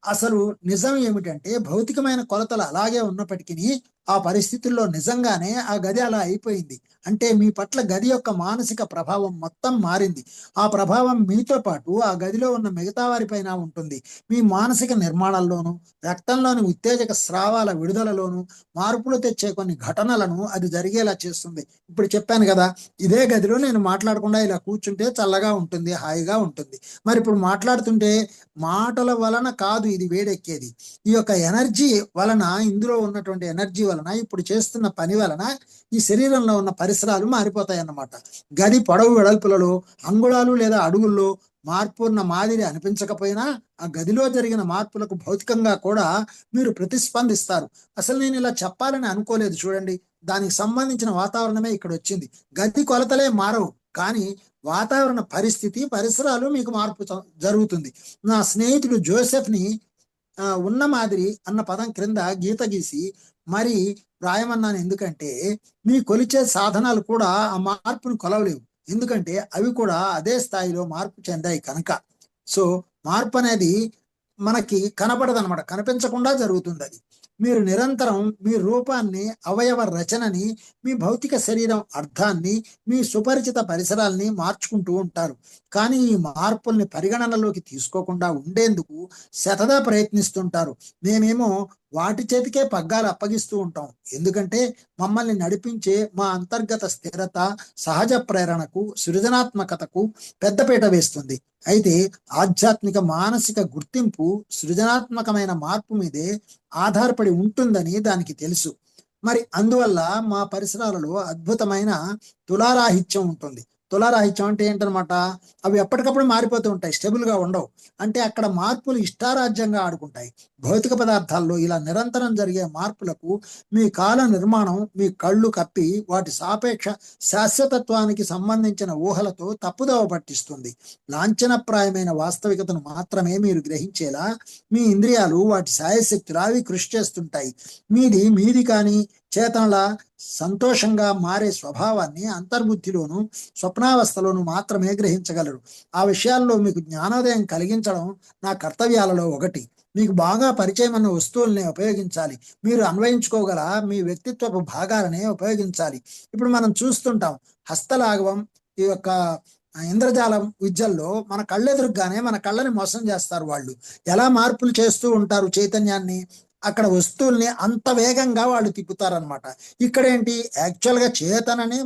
అసలు నిజం ఏమిటంటే, భౌతికమైన కొలతలు అలాగే ఉన్నప్పటికీ ఆ పరిస్థితుల్లో నిజంగానే ఆ గది అలా అయిపోయింది. అంటే మీ పట్ల గది యొక్క మానసిక ప్రభావం మొత్తం మారింది. ఆ ప్రభావం మీతో పాటు ఆ గదిలో ఉన్న మిగతా వారిపైన ఉంటుంది. మీ మానసిక నిర్మాణంలోను, రక్తంలోని ఉత్తేజక స్రావాల విడుదలలోను మార్పులు తెచ్చే కొన్ని ఘటనలను అది జరిగేలా చేస్తుంది. ఇప్పుడు చెప్పాను కదా, ఇదే గదిలో నేను మాట్లాడకుండా ఇలా కూర్చుంటే చల్లగా ఉంటుంది, హాయిగా ఉంటుంది. మరి ఇప్పుడు మాట్లాడుతుంటే మాటల వలన కాదు ఇది వేడెక్కేది, ఈ యొక్క ఎనర్జీ వలన, ఇందులో ఉన్నటువంటి ఎనర్జీ వలన, ఇప్పుడు చేస్తున్న పని వలన ఈ శరీరంలో ఉన్న పరిసరాలు మారిపోతాయి అన్నమాట. గది పొడవు వెడల్పులలో అంగుళాలు లేదా అడుగుల్లో మార్పున్న మాదిరి అనిపించకపోయినా ఆ గదిలో జరిగిన మార్పులకు భౌతికంగా కూడా మీరు ప్రతిస్పందిస్తారు. అసలు నేను ఇలా చెప్పాలని అనుకోలేదు. చూడండి, దానికి సంబంధించిన వాతావరణమే ఇక్కడ వచ్చింది. గది కొలతలే మారవు, కానీ వాతావరణ పరిస్థితి, పరిసరాలు మీకు మార్పు జరుగుతుంది. నా స్నేహితుడు జోసెఫ్ని ఉన్న మాదిరి అన్న పదం క్రింద గీత గీసి మరి రాయమన్నాను. ఎందుకంటే మీ కొలిచే సాధనాలు కూడా ఆ మార్పును కొలవలేవు, ఎందుకంటే అవి కూడా అదే స్థాయిలో మార్పు చెందాయి కనుక. సో మార్పు అనేది మనకి కనపడదనమాట, కనిపించకుండా జరుగుతుంది అది. మీరు నిరంతరం మీ రూపాన్ని, అవయవ రచనని, మీ భౌతిక శరీరం అర్థాన్ని, మీ సుపరిచిత పరిసరాల్ని మార్చుకుంటూ ఉంటారు. కానీ ఈ మార్పుల్ని పరిగణనలోకి తీసుకోకుండా ఉండేందుకు శతదా ప్రయత్నిస్తుంటారు. మేమేమో వాటి చేతికే పగ్గాలు అప్పగిస్తూ ఉంటాం. ఎందుకంటే మమ్మల్ని నడిపించే మా అంతర్గత స్థిరత, సహజ ప్రేరణకు, సృజనాత్మకతకు పెద్దపీట వేస్తుంది. అయితే ఆధ్యాత్మిక మానసిక గుర్తింపు సృజనాత్మకమైన మార్పు మీదే ఆధారపడి ఉంటుందని దానికి తెలుసు. మరి అందువల్ల మా పరిసరాలలో అద్భుతమైన తులారాహిత్యం ఉంటుంది. తులారాహిత్యం అంటే ఏంటనమాట? అవి ఎప్పటికప్పుడు మారిపోతూ ఉంటాయి, స్టెబుల్ గా ఉండవు. అంటే అక్కడ మార్పులు ఇష్టారాజ్యంగా ఆడుకుంటాయి. భౌతిక పదార్థాల్లో ఇలా నిరంతరం జరిగే మార్పులకు మీ కాల నిర్మాణం మీ కళ్ళు కప్పి వాటి సాపేక్ష శాశ్వతత్వానికి సంబంధించిన ఊహలతో తప్పుదోవ పట్టిస్తుంది. లాంఛనప్రాయమైన వాస్తవికతను మాత్రమే మీరు గ్రహించేలా మీ ఇంద్రియాలు వాటి శాయశక్తులా అవి కృషి చేస్తుంటాయి. మీది కానీ చేతనల సంతోషంగా మారే స్వభావాన్ని అంతర్బుద్ధిలోను స్వప్నావస్థలోను మాత్రమే గ్రహించగలరు. ఆ విషయాల్లో మీకు జ్ఞానోదయం కలిగించడం నా కర్తవ్యాలలో ఒకటి. మీకు బాగా పరిచయం అన్న వస్తువుల్ని ఉపయోగించాలి. మీరు అన్వయించుకోగల మీ వ్యక్తిత్వపు భాగాలనే ఉపయోగించాలి. ఇప్పుడు మనం చూస్తుంటాం హస్తలాఘవం, ఈ యొక్క ఇంద్రజాలం విద్యల్లో మన కళ్ళెదురుగానే మన కళ్ళని మోసం చేస్తారు. వాళ్ళు ఎలా మార్పులు చేస్తూ ఉంటారు చైతన్యాన్ని, అక్కడ వస్తువుల్ని అంత వేగంగా వాళ్ళు తిప్పుతారనమాట. ఇక్కడేంటి, యాక్చువల్గా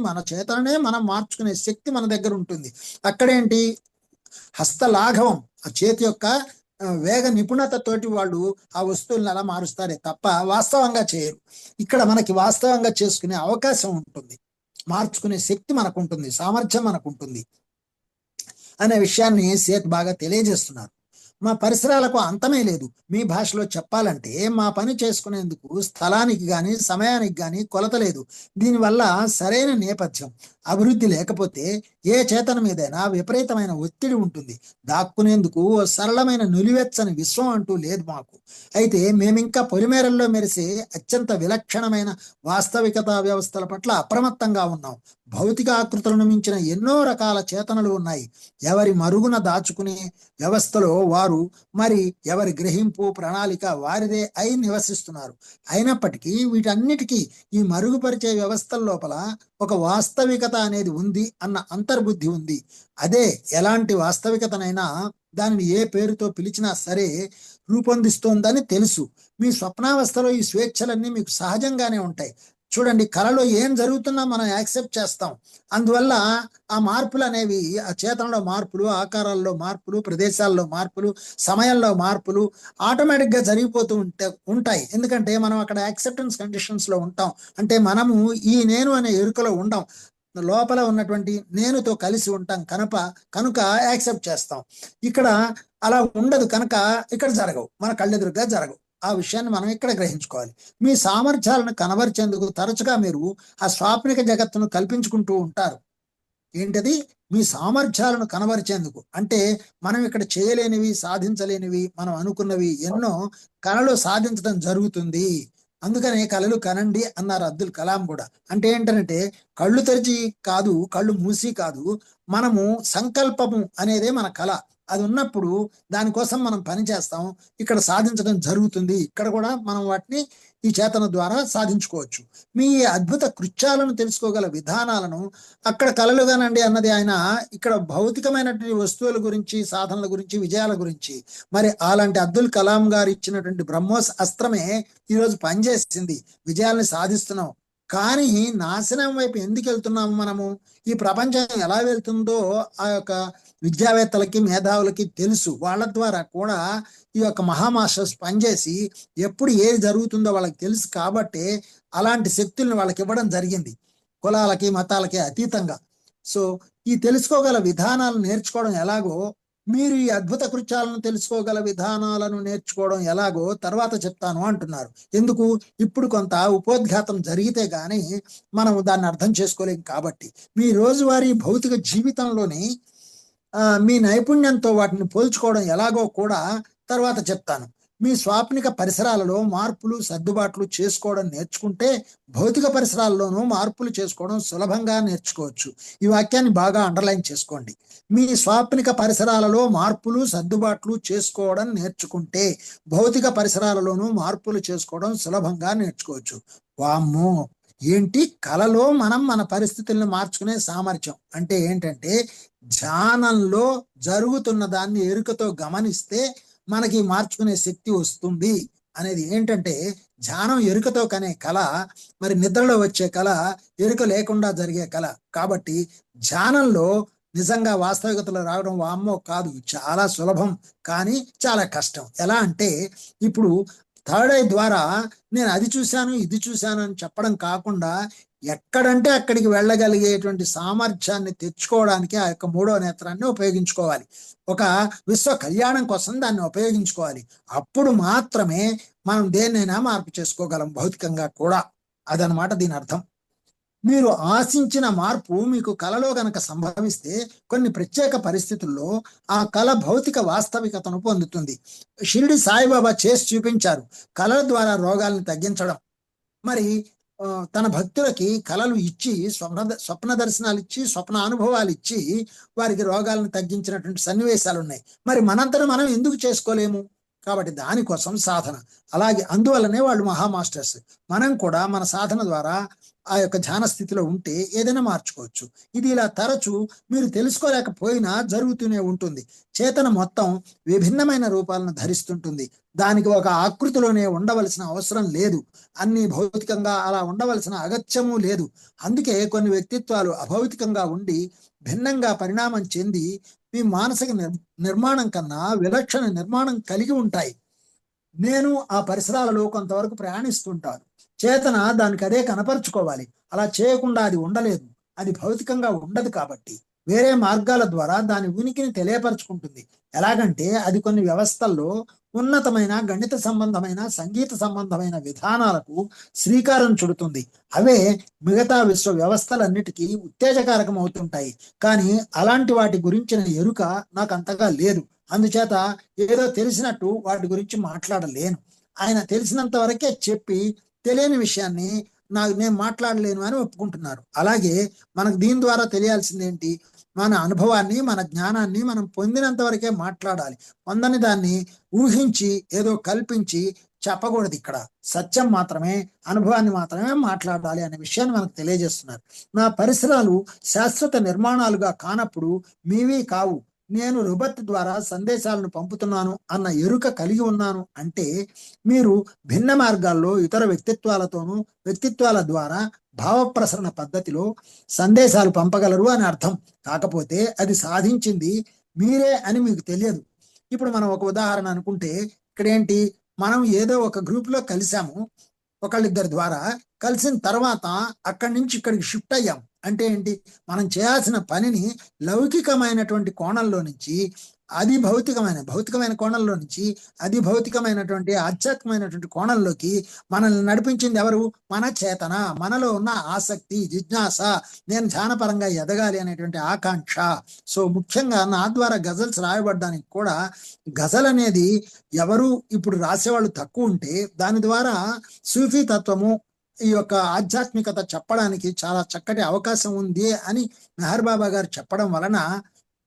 మన చేతననే మనం మార్చుకునే శక్తి మన దగ్గర ఉంటుంది. అక్కడేంటి, హస్తలాఘవం, ఆ చేతి యొక్క వేగ నిపుణతతోటి వాళ్ళు ఆ వస్తువుల్ని అలా మారుస్తారే తప్ప వాస్తవంగా చేయరు. ఇక్కడ మనకి వాస్తవంగా చేసుకునే అవకాశం ఉంటుంది, మార్చుకునే శక్తి మనకు ఉంటుంది, సామర్థ్యం మనకు ఉంటుంది అనే విషయాన్ని సేత్ బాగా తెలియజేస్తున్నారు. మా పరిసరాలకు అంతమే లేదు. మీ భాషలో చెప్పాలంటే మా పని చేసుకునేందుకు స్థలానికి కానీ సమయానికి కానీ కొలత లేదు. దీనివల్ల సరైన నేపథ్యం, అభివృద్ధి లేకపోతే ఏ చేతన మీదైనా విపరీతమైన ఒత్తిడి ఉంటుంది. దాక్కునేందుకు సరళమైన నులివెచ్చని విశ్వం అంటూ లేదు మాకు. అయితే మేమింకా పొలిమేరల్లో మెరిసే అత్యంత విలక్షణమైన వాస్తవికతా వ్యవస్థల పట్ల అప్రమత్తంగా ఉన్నాం. భౌతిక ఆకృతులను మించిన ఎన్నో రకాల చేతనలు ఉన్నాయి. ఎవరి మరుగున దాచుకునే వ్యవస్థలో వారు, మరి ఎవరి గ్రహింపు ప్రణాళిక వారిదే అయి నివసిస్తున్నారు. అయినప్పటికీ వీటన్నిటికీ ఈ మరుగుపరిచే వ్యవస్థల లోపల ఒక వాస్తవికత అనేది ఉంది అన్న అంతర్బుద్ధి ఉంది. అదే ఎలాంటి వాస్తవికతనైనా దానిని ఏ పేరుతో పిలిచినా సరే రూపొందిస్తోందని తెలుసు. మీ స్వప్నావస్థలో ఈ స్వేచ్ఛలన్నీ మీకు సహజంగానే ఉంటాయి. చూడండి, కళలో ఏం జరుగుతున్నా మనం యాక్సెప్ట్ చేస్తాం. అందువల్ల ఆ మార్పులు అనేవి, ఆ చేతనలో మార్పులు, ఆకారాల్లో మార్పులు, ప్రదేశాల్లో మార్పులు, సమయంలో మార్పులు ఆటోమేటిక్గా జరిగిపోతూ ఉంటాయి. ఎందుకంటే మనం అక్కడ యాక్సెప్టెన్స్ కండిషన్స్లో ఉంటాం. అంటే మనము ఈ నేను అనే ఎరుకలో ఉండం, లోపల ఉన్నటువంటి నేనుతో కలిసి ఉంటాం కనుక యాక్సెప్ట్ చేస్తాం. ఇక్కడ అలా ఉండదు కనుక ఇక్కడ జరగవు, మన కళ్ళెదురుగా జరగవు. ఆ విషయాన్ని మనం ఇక్కడ గ్రహించుకోవాలి. మీ సామర్థ్యాలను కనబరిచేందుకు తరచుగా మీరు ఆ స్వాప్నిక జగత్తును కల్పించుకుంటూ ఉంటారు. ఏంటది? మీ సామర్థ్యాలను కనబరిచేందుకు. అంటే మనం ఇక్కడ చేయలేనివి, సాధించలేనివి, మనం అనుకున్నవి ఎన్నో కళలో సాధించడం జరుగుతుంది. అందుకనే కళలు కనండి అన్నారు అబ్దుల్ కలాం కూడా. అంటే ఏంటంటే కళ్ళు తెరిచి కాదు, కళ్ళు మూసి కాదు, మనము సంకల్పము అనేదే మన కళ. అది ఉన్నప్పుడు దానికోసం మనం పని చేస్తాం, ఇక్కడ సాధించడం జరుగుతుంది. ఇక్కడ కూడా మనం వాటిని ఈ చేతన ద్వారా సాధించుకోవచ్చు. మీ అద్భుత కృత్యాలను తెలుసుకోగల విధానాలను అక్కడ కలలుగానండి అన్నది ఆయన. ఇక్కడ భౌతికమైనటువంటి వస్తువుల గురించి, సాధనల గురించి, విజయాల గురించి. మరి అలాంటి అబ్దుల్ కలాం గారు ఇచ్చినటువంటి బ్రహ్మోస్ అస్త్రమే ఈరోజు పనిచేసింది, విజయాల్ని సాధిస్తున్నాం. కానీ నాశనం వైపు ఎందుకు వెళ్తున్నాము మనము? ఈ ప్రపంచం ఎలా వెళ్తుందో ఆ యొక్క విద్యావేత్తలకి, మేధావులకి తెలుసు. వాళ్ళ ద్వారా కూడా ఈ యొక్క మహామాస్టర్స్ పనిచేసి ఎప్పుడు ఏది జరుగుతుందో వాళ్ళకి తెలుసు. కాబట్టి అలాంటి శక్తుల్ని వాళ్ళకి ఇవ్వడం జరిగింది, కులాలకి మతాలకి అతీతంగా. సో ఈ తెలుసుకోగల విధానాలను నేర్చుకోవడం ఎలాగో, మీరు ఈ అద్భుత కృత్యాలను తెలుసుకోగల విధానాలను నేర్చుకోవడం ఎలాగో తర్వాత చెప్తాను అంటున్నారు. ఎందుకు? ఇప్పుడు కొంత ఉపోద్ఘాతం జరిగితే గాని మనం దాన్ని అర్థం చేసుకోలేం. కాబట్టి మీ రోజువారీ భౌతిక జీవితంలోని మీ నైపుణ్యంతో వాటిని పోల్చుకోవడం ఎలాగో కూడా తర్వాత చెప్తాను. మీ స్వాప్నిక పరిసరాలలో మార్పులు సర్దుబాట్లు చేసుకోవడం నేర్చుకుంటే భౌతిక పరిసరాల్లోనూ మార్పులు చేసుకోవడం సులభంగా నేర్చుకోవచ్చు. ఈ వాక్యాన్ని బాగా అండర్లైన్ చేసుకోండి. మీ స్వాప్నిక పరిసరాలలో మార్పులు సర్దుబాట్లు చేసుకోవడం నేర్చుకుంటే భౌతిక పరిసరాలలోనూ మార్పులు చేసుకోవడం సులభంగా నేర్చుకోవచ్చు. వామ్మో, ఏంటి కలలో మనం మన పరిస్థితులను మార్చుకునే సామర్థ్యం అంటే ఏంటంటే, ధ్యానంలో జరుగుతున్న దాన్ని ఎరుకతో గమనిస్తే మనకి మార్చుకునే శక్తి వస్తుంది అనేది. ఏంటంటే ధ్యానం ఎరుకతో కనే కళ, మరి నిద్రలో వచ్చే కళ ఎరుక లేకుండా జరిగే కళ. కాబట్టి ధ్యానంలో నిజంగా వాస్తవికతలో రావడం వామ్మో కాదు, చాలా సులభం, కానీ చాలా కష్టం. ఎలా అంటే, ఇప్పుడు థర్డ్ ఐ ద్వారా నేను అది చూశాను ఇది చూశాను అని చెప్పడం కాకుండా ఎక్కడంటే అక్కడికి వెళ్ళగలిగేటువంటి సామర్థ్యాన్ని తెచ్చుకోవడానికి ఆ యొక్క మూడో నేత్రాన్ని ఉపయోగించుకోవాలి. ఒక విశ్వ కళ్యాణం కోసం దాన్ని ఉపయోగించుకోవాలి. అప్పుడు మాత్రమే మనం దేన్నైనా మార్పు చేసుకోగలం, భౌతికంగా కూడా. అదనమాట దీని అర్థం. మీరు ఆశించిన మార్పు మీకు కలలో గనక సంభవిస్తే కొన్ని ప్రత్యేక పరిస్థితుల్లో ఆ కళ భౌతిక వాస్తవికతను పొందుతుంది. షిరిడి సాయిబాబా చేసి చూపించారు కళల ద్వారా రోగాలను తగ్గించడం. మరి తన భక్తులకి కళలు ఇచ్చి, స్వప్న దర్శనాలు ఇచ్చి, స్వప్న అనుభవాలు ఇచ్చి వారికి రోగాలను తగ్గించినటువంటి సన్నివేశాలు ఉన్నాయి. మరి మనంతరం మనం ఎందుకు చేసుకోలేము? కాబట్టి దానికోసం సాధన. అలాగే అందువల్లనే వాళ్ళు మహామాస్టర్స్. మనం కూడా మన సాధన ద్వారా ఆ యొక్క ధ్యాన స్థితిలో ఉంటే ఏదైనా మార్చుకోవచ్చు. ఇది ఇలా తరచు మీరు తెలుసుకోలేకపోయినా జరుగుతూనే ఉంటుంది. చేతన మొత్తం విభిన్నమైన రూపాలను ధరిస్తుంటుంది. దానికి ఒక ఆకృతిలోనే ఉండవలసిన అవసరం లేదు. అన్ని భౌతికంగా అలా ఉండవలసిన అగత్యము లేదు. అందుకే కొన్ని వ్యక్తిత్వాలు అభౌతికంగా ఉండి భిన్నంగా పరిణామం చెంది మీ మానసిక నిర్మాణం కన్నా విలక్షణ నిర్మాణం కలిగి ఉంటాయి. నేను ఆ పరిసరాలలో కొంతవరకు ప్రయాణిస్తుంటాను. చేతన దానికి అదే కనపరుచుకోవాలి. అలా చేయకుండా అది ఉండలేదు. అది భౌతికంగా ఉండదు. కాబట్టి వేరే మార్గాల ద్వారా దాని ఉనికిని తెలియపరుచుకుంటుంది. ఎలాగంటే అది కొన్ని వ్యవస్థల్లో ఉన్నతమైన గణిత సంబంధమైన సంగీత సంబంధమైన విధానాలకు శ్రీకారం చుడుతుంది. అవే మిగతా విశ్వ వ్యవస్థలన్నిటికీ ఉత్తేజకారకం అవుతుంటాయి. కానీ అలాంటి వాటి గురించిన ఎరుక నాకు అంతగా లేదు. అందుచేత ఏదో తెలిసినట్టు వాటి గురించి మాట్లాడలేను. ఆయన తెలిసినంత వరకే చెప్పి తెలియని విషయాన్ని నేను మాట్లాడలేను అని ఒప్పుకుంటున్నారు. అలాగే మనకు దీని ద్వారా తెలియాల్సింది ఏంటి? మన అనుభవాన్ని, మన జ్ఞానాన్ని మనం పొందినంత వరకే మాట్లాడాలి. పొందని దాన్ని ఊహించి ఏదో కల్పించి చెప్పకూడదు. ఇక్కడ సత్యం మాత్రమే, అనుభవాన్ని మాత్రమే మాట్లాడాలి అనే విషయాన్ని మనకు తెలియజేస్తున్నారు. నా పరిసరాలు శాశ్వత నిర్మాణాలుగా కానప్పుడు మీవి కావు. నేను రుబత్ ద్వారా సందేశాలను పంపుతున్నాను అన్న ఎరుక కలిగి ఉన్నాను అంటే మీరు భిన్న మార్గాల్లో ఇతర వ్యక్తిత్వాలతోనూ వ్యక్తిత్వాల ద్వారా భావ ప్రసరణ పద్ధతిలో సందేశాలు పంపగలరు అని అర్థం. కాకపోతే అది సాధించింది మీరే అని మీకు తెలియదు. ఇప్పుడు మనం ఒక ఉదాహరణ అనుకుంటే, ఇక్కడ ఏంటి, మనం ఏదో ఒక గ్రూప్ లో కలిసాము, ఒకళ్ళిద్దరి ద్వారా కలిసిన తర్వాత అక్కడి నుంచి ఇక్కడికి షిఫ్ట్ అయ్యాం. అంటే ఏంటి, మనం చేయాల్సిన పనిని లౌకికమైనటువంటి కోణంలో నుంచి భౌతికమైన కోణంలో నుంచి భౌతికమైనటువంటి ఆధ్యాత్మికమైనటువంటి కోణంలోకి మనల్ని నడిపించింది ఎవరు? మన చేతన, మనలో ఉన్న ఆసక్తి, జిజ్ఞాస, నేను ధ్యానపరంగా ఎదగాలి అనేటువంటి ఆకాంక్ష. సో ముఖ్యంగా నా ద్వారా గజల్స్ రాయబడ్డానికి కూడా, గజల్ అనేది ఎవరు ఇప్పుడు రాసేవాళ్ళు తక్కువ ఉంటే దాని ద్వారా సూఫీ తత్వము, ఈ యొక్క ఆధ్యాత్మికత చెప్పడానికి చాలా చక్కటి అవకాశం ఉంది అని మెహర్ బాబా గారు చెప్పడం వలన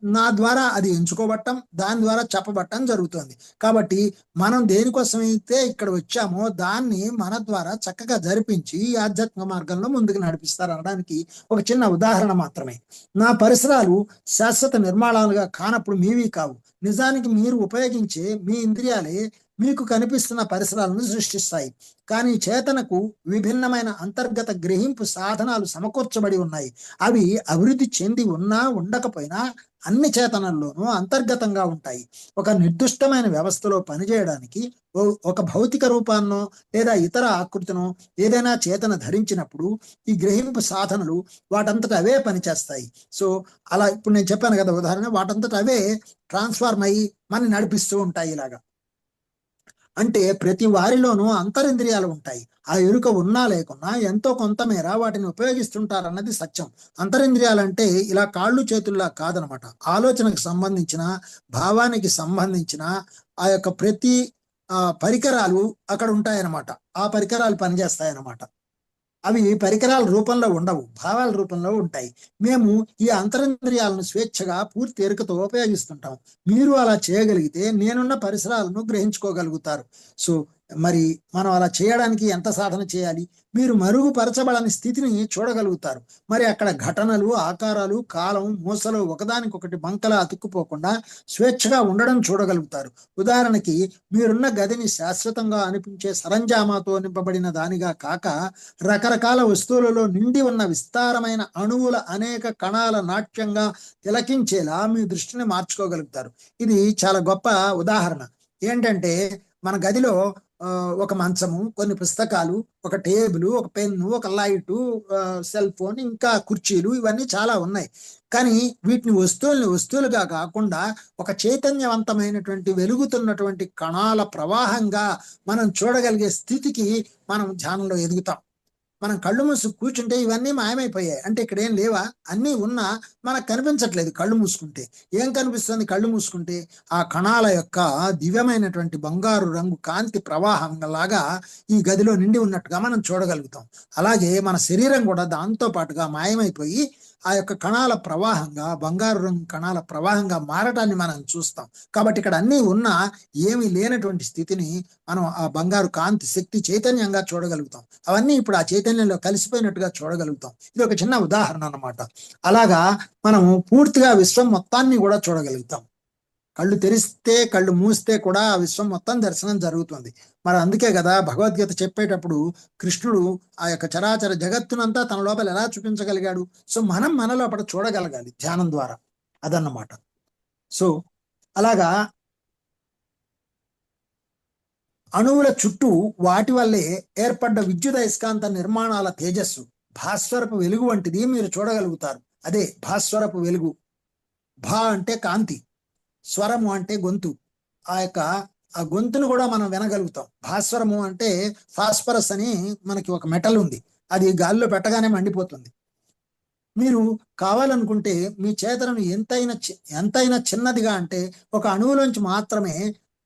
నా ద్వారా అది ఎంచుకోబట్టం, దాని ద్వారా చెప్పబట్టం జరుగుతుంది. కాబట్టి మనం దేనికోసమైతే ఇక్కడ వచ్చామో దాన్ని మన ద్వారా చక్కగా జరిపించి ఈ ఆధ్యాత్మిక మార్గంలో ముందుకు నడిపిస్తారు అనడానికి ఒక చిన్న ఉదాహరణ మాత్రమే. నా పరిసరాలు శాశ్వత నిర్మాణాలుగా కానప్పుడు మీవి కావు. నిజానికి మీరు ఉపయోగించే మీ ఇంద్రియాలే మీకు కనిపిస్తున్న పరిసరాలను సృష్టిస్తాయి. కానీ చేతనకు విభిన్నమైన అంతర్గత గ్రహింపు సాధనాలు సమకూర్చబడి ఉన్నాయి. అవి అభివృద్ధి చెంది ఉన్నా ఉండకపోయినా అన్ని చేతనల్లోనూ అంతర్గతంగా ఉంటాయి. ఒక నిర్దిష్టమైన వ్యవస్థలో పనిచేయడానికి ఒక భౌతిక రూపాన్నో లేదా ఇతర ఆకృతినో ఏదైనా చేతన ధరించినప్పుడు ఈ గ్రహింపు సాధనలు వాటంతట అవే పనిచేస్తాయి. సో అలా ఇప్పుడు నేను చెప్పాను కదా ఉదాహరణ, వాటంతట అవే ట్రాన్స్ఫార్మ్ అయ్యి మనని నడిపిస్తూ ఉంటాయి. ఇలాగా అంటే ప్రతి వారిలోనూ అంతరింద్రియాలు ఉంటాయి. ఆ ఎరుక ఉన్నా లేకున్నా ఎంతో కొంత మేర వాటిని ఉపయోగిస్తుంటారన్నది సత్యం. అంతరింద్రియాలంటే ఇలా కాళ్ళు చేతుల్లా కాదనమాట. ఆలోచనకు సంబంధించిన, భావానికి సంబంధించిన ఆ యొక్క ప్రతి పరికరాలు అక్కడ ఉంటాయన్నమాట. ఆ పరికరాలు పనిచేస్తాయన్నమాట. అవి పరికరాల రూపంలో ఉండవు, భావాల రూపంలో ఉంటాయి. మేము ఈ అంతరింద్రియాలను స్వేచ్ఛగా పూర్తి ఎరుకతో ఉపయోగిస్తుంటాం. మీరు అలా చేయగలిగితే నేనున్న పరిసరాలను గ్రహించుకోగలుగుతారు. సో మరి మనం అలా చేయడానికి ఎంత సాధన చేయాలి? మీరు మరుగుపరచబడని స్థితిని చూడగలుగుతారు. మరి అక్కడ ఘటనలు, ఆకారాలు, కాలం, మూసలు ఒకదానికొకటి బంకలా అతుక్కుపోకుండా స్వేచ్ఛగా ఉండడం చూడగలుగుతారు. ఉదాహరణకి మీరున్న గదిని శాశ్వతంగా అనిపించే సరంజామాతో నింపబడిన దానిగా కాక రకరకాల వస్తువులలో నిండి ఉన్న విస్తారమైన అణువుల అనేక కణాల నాట్యంగా తిలకించేలా మీ దృష్టిని మార్చుకోగలుగుతారు. ఇది చాలా గొప్ప ఉదాహరణ. ఏంటంటే మన గదిలో ఒక మంచము, కొన్ని పుస్తకాలు, ఒక టేబుల్, ఒక పెన్ను, ఒక లైటు, సెల్ ఫోన్, ఇంకా కుర్చీలు, ఇవన్నీ చాలా ఉన్నాయి. కానీ వీటిని వస్తువులుగా కాకుండా ఒక చైతన్యవంతమైనటువంటి వెలుగుతున్నటువంటి కణాల ప్రవాహంగా మనం చూడగలిగే స్థితికి మనం ధ్యానంలో ఎదుగుతాం. మనం కళ్ళు మూసి కూర్చుంటే ఇవన్నీ మాయమైపోయాయి. అంటే ఇక్కడ ఏం లేవా? అన్నీ ఉన్నా మనకు కనిపించట్లేదు. కళ్ళు మూసుకుంటే ఏం కనిపిస్తుంది? కళ్ళు మూసుకుంటే ఆ కణాల యొక్క దివ్యమైనటువంటి బంగారు రంగు కాంతి ప్రవాహం లాగా ఈ గదిలో నిండి ఉన్నట్టుగా మనం చూడగలుగుతాం. అలాగే మన శరీరం కూడా దాంతో పాటుగా మాయమైపోయి ఆ యొక్క కణాల ప్రవాహంగా, బంగారు రంగు కణాల ప్రవాహంగా మారటాన్ని మనం చూస్తాం. కాబట్టి ఇక్కడ అన్నీ ఉన్నా ఏమీ లేనటువంటి స్థితిని మనం ఆ బంగారు కాంతి శక్తి చైతన్యంగా చూడగలుగుతాం. అవన్నీ ఇప్పుడు ఆ చైతన్యంలో కలిసిపోయినట్టుగా చూడగలుగుతాం. ఇది ఒక చిన్న ఉదాహరణ అన్నమాట. అలాగా మనం పూర్తిగా విశ్వం మొత్తాన్ని కూడా చూడగలుగుతాం. కళ్ళు తెరిస్తే, కళ్ళు మూస్తే కూడా ఆ విశ్వం మొత్తం దర్శనం జరుగుతుంది. మరి అందుకే కదా భగవద్గీత చెప్పేటప్పుడు కృష్ణుడు ఆ యొక్క చరాచర జగత్తునంతా తన లోపల ఎలా చూపించగలిగాడు? సో మనం మన లోపల చూడగలగాలి ధ్యానం ద్వారా. అదన్నమాట. సో అలాగా అణువుల చుట్టూ వాటి వల్లే ఏర్పడ్డ విద్యుదయస్కాంత నిర్మాణాల తేజస్సు భాస్వరపు వెలుగు వంటిది మీరు చూడగలుగుతారు. అదే భాస్వరపు వెలుగు. భా అంటే కాంతి, స్వరము అంటే గొంతు. ఆ గొంతును కూడా మనం వినగలుగుతాం. భాస్వరము అంటే ఫాస్ఫరస్ అని మనకి ఒక మెటల్ ఉంది. అది గాలిలో పెట్టగానే మండిపోతుంది. మీరు కావాలనుకుంటే మీ చేతనను ఎంతైనా చిన్నదిగా, అంటే ఒక అణువులోంచి మాత్రమే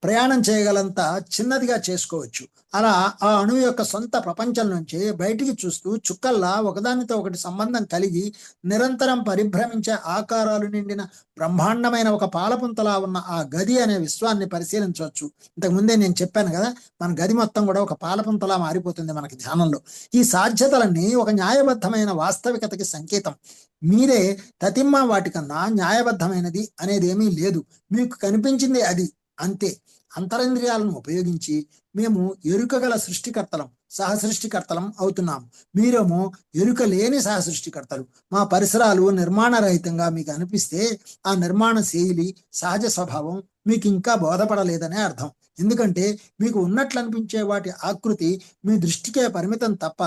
ప్రయాణం చేయగలంత చిన్నదిగా చేసుకోవచ్చు. అలా ఆ అణువు యొక్క సొంత ప్రపంచం నుంచి బయటికి చూస్తూ చుక్కల్లా ఒకదానితో ఒకటి సంబంధం కలిగి నిరంతరం పరిభ్రమించే ఆకారాలు నిండిన బ్రహ్మాండమైన ఒక పాలపుంతలా ఉన్న ఆ గది అనే విశ్వాన్ని పరిశీలించవచ్చు. ఇంతకుముందే నేను చెప్పాను కదా, మన గది మొత్తం కూడా ఒక పాలపుంతలా మారిపోతుంది మనకి ధ్యానంలో. ఈ సాధ్యతలన్నీ ఒక న్యాయబద్ధమైన వాస్తవికతకి సంకేతం. మీరే తతిమ్మ వాటికన్నా న్యాయబద్ధమైనది అనేది ఏమీ లేదు. మీకు కనిపించింది అది, అంతే. అంతరింద్రియాలను ఉపయోగించి మేము ఎరుకగల సృష్టికర్తలం, సహసృష్టికర్తలం అవుతున్నాము. మీరేమో ఎరుక లేని సహసృష్టికర్తలు. మా పరిసరాలు నిర్మాణరహితంగా మీకు అనిపిస్తే ఆ నిర్మాణ శైలి, సహజ స్వభావం మీకు ఇంకా బోధపడలేదనే అర్థం. ఎందుకంటే మీకు ఉన్నట్లు అనిపించే వాటి ఆకృతి మీ దృష్టికే పరిమితం తప్ప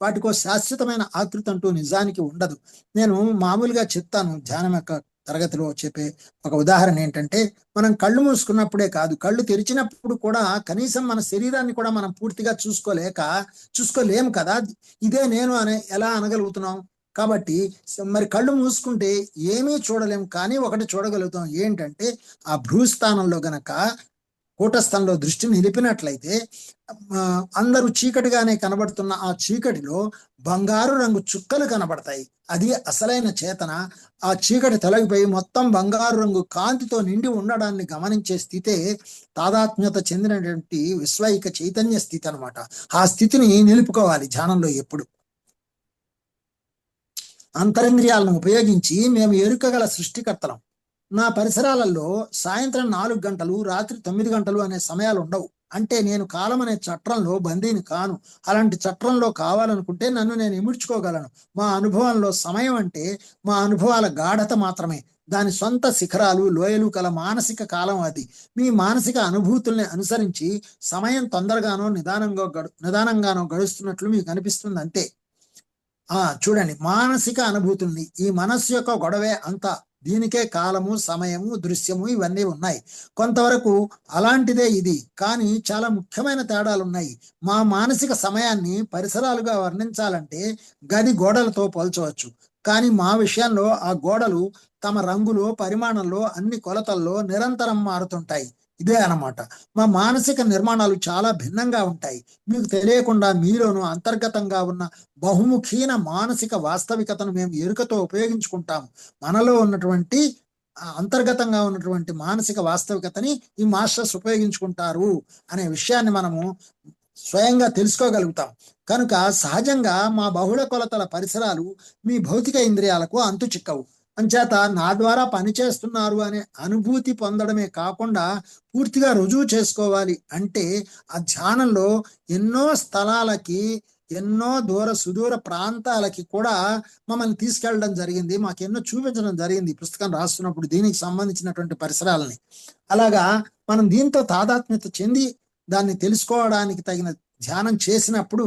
వాటికో శాశ్వతమైన ఆకృతి అంటూ నిజానికి ఉండదు. నేను మామూలుగా చెప్తాను ధ్యానం యొక్క తరగతిలో చెప్పే ఒక ఉదాహరణ ఏంటంటే, మనం కళ్ళు మూసుకున్నప్పుడే కాదు, కళ్ళు తెరిచినప్పుడు కూడా కనీసం మన శరీరాన్ని కూడా మనం పూర్తిగా చూసుకోలేము కదా. ఇదే నేను ఎలా అనగలుగుతున్నాం? కాబట్టి మరి కళ్ళు మూసుకుంటే ఏమీ చూడలేం, కానీ ఒకటి చూడగలుగుతాం. ఏంటంటే ఆ భ్రూస్థానంలో గనక కూటస్థంలో దృష్టి నిలిపినట్లయితే అందరూ చీకటిగానే కనబడుతున్న ఆ చీకటిలో బంగారు రంగు చుక్కలు కనబడతాయి. అది అసలైన చేతన. ఆ చీకటి తొలగిపోయి మొత్తం బంగారు రంగు కాంతితో నిండి ఉండడాన్ని గమనించే స్థితే తాదాత్మ్యత చెందినటువంటి విశ్వైక చైతన్య స్థితి అనమాట. ఆ స్థితిని నిలుపుకోవాలి ధ్యానంలో ఎప్పుడు. అంతరింద్రియాలను ఉపయోగించి మేము ఎరుకగల సృష్టికర్తలం. నా పరిసరాలలో సాయంత్రం 4 గంటలు, రాత్రి 9 గంటలు అనే సమయాలు ఉండవు. అంటే నేను కాలం అనే చట్రంలో బందీని కాను. అలాంటి చట్రంలో కావాలనుకుంటే నన్ను నేను ఇముడ్చుకోగలను. మా అనుభవంలో సమయం అంటే మా అనుభవాల గాఢత మాత్రమే. దాని సొంత శిఖరాలు, లోయలు కల మానసిక కాలం అది. మీ మానసిక అనుభూతుల్ని అనుసరించి సమయం తొందరగానో నిదానంగానో గడుస్తున్నట్లు మీకు అనిపిస్తుంది అంతే. చూడండి, మానసిక అనుభూతుల్ని, ఈ మనస్సు యొక్క గొడవే అంతా. దీనికే కాలము, సమయము, దృశ్యము ఇవన్నీ ఉన్నాయి. కొంతవరకు అలాంటిదే ఇది, కానీ చాలా ముఖ్యమైన తేడాలు ఉన్నాయి. మా మానసిక సమయాన్ని పరిసరాలుగా వర్ణించాలంటే గది గోడలతో పోల్చవచ్చు. కానీ మా విషయంలో ఆ గోడలు తమ రంగులో, పరిమాణంలో, అన్ని కొలతల్లో నిరంతరం మారుతుంటాయి. ఇదే అన్నమాట. మా మానసిక నిర్మాణాలు చాలా భిన్నంగా ఉంటాయి. మీకు తెలియకుండా మీలోను అంతర్గతంగా ఉన్న బహుముఖీన మానసిక వాస్తవికతను మేము ఎరుకతో ఉపయోగించుకుంటాము. మనలో ఉన్నటువంటి అంతర్గతంగా ఉన్నటువంటి మానసిక వాస్తవికతని ఈ మాస్టర్స్ ఉపయోగించుకుంటారు అనే విషయాన్ని మనము స్వయంగా తెలుసుకోగలుగుతాం. కనుక సహజంగా మా బహుళ కొలతల పరిసరాలు మీ భౌతిక ఇంద్రియాలకు అంతు చిక్కవు. అంచేత నా ద్వారా పనిచేస్తున్నారు అనే అనుభూతి పొందడమే కాకుండా పూర్తిగా రుజువు చేసుకోవాలి అంటే ఆ ధ్యానంలో ఎన్నో స్థలాలకి, ఎన్నో సుదూర ప్రాంతాలకి కూడా మమ్మల్ని తీసుకెళ్ళడం జరిగింది. మాకు ఎన్నో చూపించడం జరిగింది పుస్తకం రాస్తున్నప్పుడు దీనికి సంబంధించినటువంటి పరిసరాలని. అలాగా మనం దీంతో తాదాత్మ్యత చెంది దాన్ని తెలుసుకోవడానికి తగిన ధ్యానం చేసినప్పుడు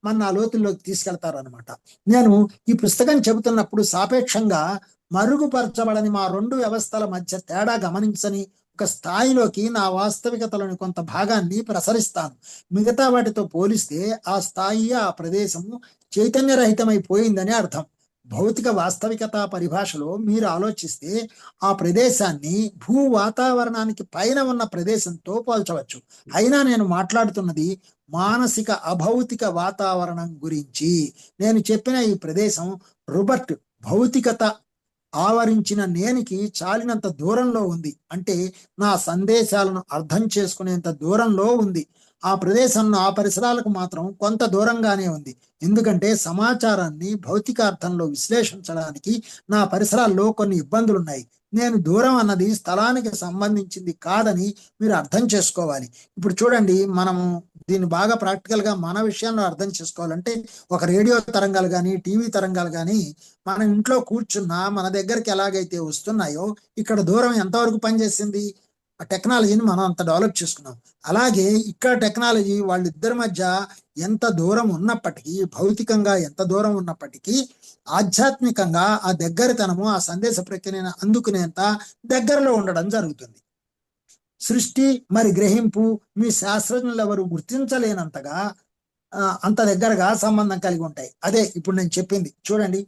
మన ఆ లోతుల్లోకి తీసుకెళ్తారు అనమాట. నేను ఈ పుస్తకం చెబుతున్నప్పుడు సాపేక్షంగా మరుగుపరచబడని మా రెండు వ్యవస్థల మధ్య తేడా గమనించని ఒక స్థాయిలోకి నా వాస్తవికతలోని కొంత భాగాన్ని ప్రసరిస్తాను. మిగతా వాటితో పోలిస్తే ఆ స్థాయి, ఆ ప్రదేశము చైతన్యరహితమైపోయిందని అర్థం. భౌతిక వాస్తవికత పరిభాషలో మీరు ఆలోచిస్తే ఆ ప్రదేశాన్ని భూ వాతావరణానికి పైన ఉన్న ప్రదేశంతో పోల్చవచ్చు. అయినా నేను మాట్లాడుతున్నది మానసిక అభౌతిక వాతావరణం గురించి. నేను చెప్పిన ఈ ప్రదేశం రుబర్ట్ భౌతికత ఆవరించిన నేనికి చాలినంత దూరంలో ఉంది. అంటే నా సందేశాలను అర్థం చేసుకునేంత దూరంలో ఉంది. ఆ ప్రదేశం ఆ పరిసరాలకు మాత్రం కొంత దూరంగానే ఉంది. ఎందుకంటే సమాచారాన్ని భౌతికార్థంలో విశ్లేషించడానికి నా పరిసరాల్లో కొన్ని ఇబ్బందులు ఉన్నాయి. నేను దూరం అన్నది స్థలానికి సంబంధించింది కాదని మీరు అర్థం చేసుకోవాలి. ఇప్పుడు చూడండి, మనము దీన్ని బాగా ప్రాక్టికల్గా మన విషయంలో అర్థం చేసుకోవాలంటే ఒక రేడియో తరంగాలు కానీ, టీవీ తరంగాలు కానీ మన ఇంట్లో కూర్చున్నా మన దగ్గరికి ఎలాగైతే వస్తున్నాయో ఇక్కడ దూరం ఎంతవరకు పనిచేసింది? ఆ టెక్నాలజీని మనం అంత డెవలప్ చేసుకున్నాం. అలాగే ఇక్కడ టెక్నాలజీ వాళ్ళిద్దరి మధ్య ఎంత దూరం ఉన్నప్పటికీ, భౌతికంగా ఎంత దూరం ఉన్నప్పటికీ ఆధ్యాత్మికంగా ఆ దగ్గరతనము, ఆ సందేశ ప్రక్రియను అందుకునేంత దగ్గరలో ఉండడం జరుగుతుంది. సృష్టి మరి గ్రహింపు మీ శాస్త్రజ్ఞులు ఎవరు గుర్తించలేనంతగా అంత దగ్గరగా సంబంధం కలిగి ఉంటాయి. అదే ఇప్పుడు నేను చెప్పింది. చూడండి,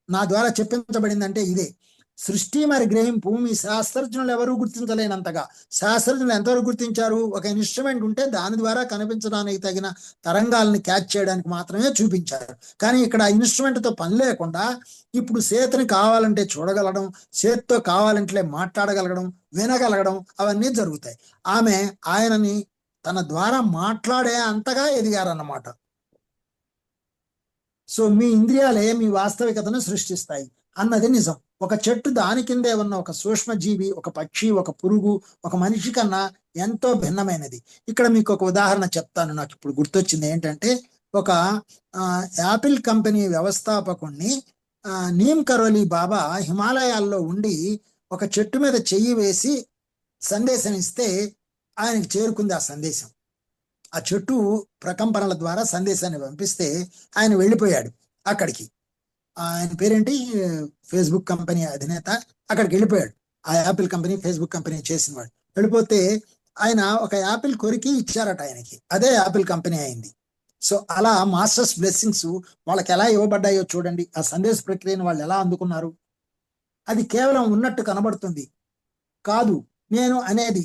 నా ద్వారా చెప్పించబడిందంటే ఇదే. సృష్టి మరి గ్రహింపు మీ శాస్త్రజ్ఞులు ఎవరు గుర్తించలేనంతగా. శాస్త్రజ్ఞులు ఎంతవరకు గుర్తించారు? ఒక ఇన్స్ట్రుమెంట్ ఉంటే దాని ద్వారా కనిపించడానికి తగిన తరంగాల్ని క్యాచ్ చేయడానికి మాత్రమే చూపించారు. కానీ ఇక్కడ ఇన్స్ట్రుమెంట్తో పని లేకుండా ఇప్పుడు సేతుని కావాలంటే చూడగలగడం, సేతుతో కావాలంటే మాట్లాడగలగడం, వినగలగడం అవన్నీ జరుగుతాయి. ఆమె ఆయనని తన ద్వారా మాట్లాడే అంతగా ఎదిగారన్నమాట. సో మీ ఇంద్రియాలే మీ వాస్తవికతను సృష్టిస్తాయి అన్నది నిజం. ఒక చెట్టు దాని కిందే ఉన్న ఒక సూక్ష్మజీవి, ఒక పక్షి, ఒక పురుగు, ఒక మనిషి కన్నా ఎంతో భిన్నమైనది. ఇక్కడ మీకు ఒక ఉదాహరణ చెప్తాను. నాకు ఇప్పుడు గుర్తొచ్చింది ఏంటంటే, ఒక యాపిల్ కంపెనీ వ్యవస్థాపకుణ్ణి నీమ్ కరోలి బాబా హిమాలయాల్లో ఉండి ఒక చెట్టు మీద చెయ్యి వేసి సందేశం ఇస్తే ఆయనకి చేరుకుంది ఆ సందేశం. ఆ చెట్టు ప్రకంపనల ద్వారా సందేశాన్ని పంపిస్తే ఆయన వెళ్ళిపోయాడు అక్కడికి. ఆయన పేరేంటి, ఫేస్బుక్ కంపెనీ అధినేత. అక్కడికి వెళ్ళిపోయాడు. ఆ యాపిల్ కంపెనీ, ఫేస్బుక్ కంపెనీ చేసినవాడు వెళ్ళిపోతే ఆయన ఒక యాపిల్ కొరికి ఇచ్చారట ఆయనకి. అదే యాపిల్ కంపెనీ అయింది. సో అలా మాస్టర్స్ బ్లెస్సింగ్స్ వాళ్ళకి ఎలా ఇవ్వబడ్డాయో చూడండి. ఆ సందేశ ప్రక్రియను వాళ్ళు ఎలా అందుకున్నారు. అది కేవలం ఉన్నట్టు కనబడుతుంది కాదు. నేను అనేది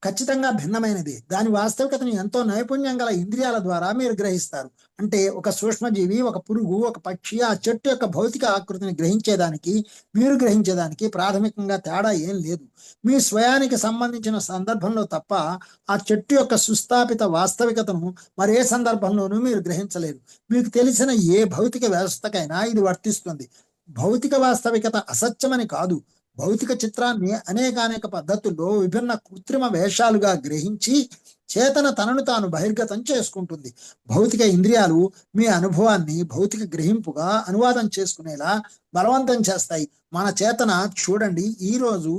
ఖచ్చితంగా భిన్నమైనది. దాని వాస్తవికతను ఎంతో నైపుణ్యం గల ఇంద్రియాల ద్వారా మీరు గ్రహిస్తారు. అంటే ఒక సూక్ష్మజీవి, ఒక పురుగు, ఒక పక్షి ఆ చెట్టు యొక్క భౌతిక ఆకృతిని గ్రహించేదానికి, మీరు గ్రహించేదానికి ప్రాథమికంగా తేడా ఏం లేదు. మీ స్వయానికి సంబంధించిన సందర్భంలో తప్ప ఆ చెట్టు యొక్క సుస్థాపిత వాస్తవికతను మరే సందర్భంలోనూ మీరు గ్రహించలేరు. మీకు తెలిసిన ఏ భౌతిక వ్యవస్థకైనా ఇది వర్తిస్తుంది. భౌతిక వాస్తవికత అసత్యమని కాదు. భౌతిక చిత్రాన్ని అనేక పద్ధతుల్లో విభిన్న కృత్రిమ వేషాలుగా గ్రహించి చేతన తనను తాను బహిర్గతం చేసుకుంటుంది. భౌతిక ఇంద్రియాలు మీ అనుభవాన్ని భౌతిక గ్రహింపుగా అనువాదం చేసుకునేలా బలవంతం చేస్తాయి. మన చేతన చూడండి, ఈరోజు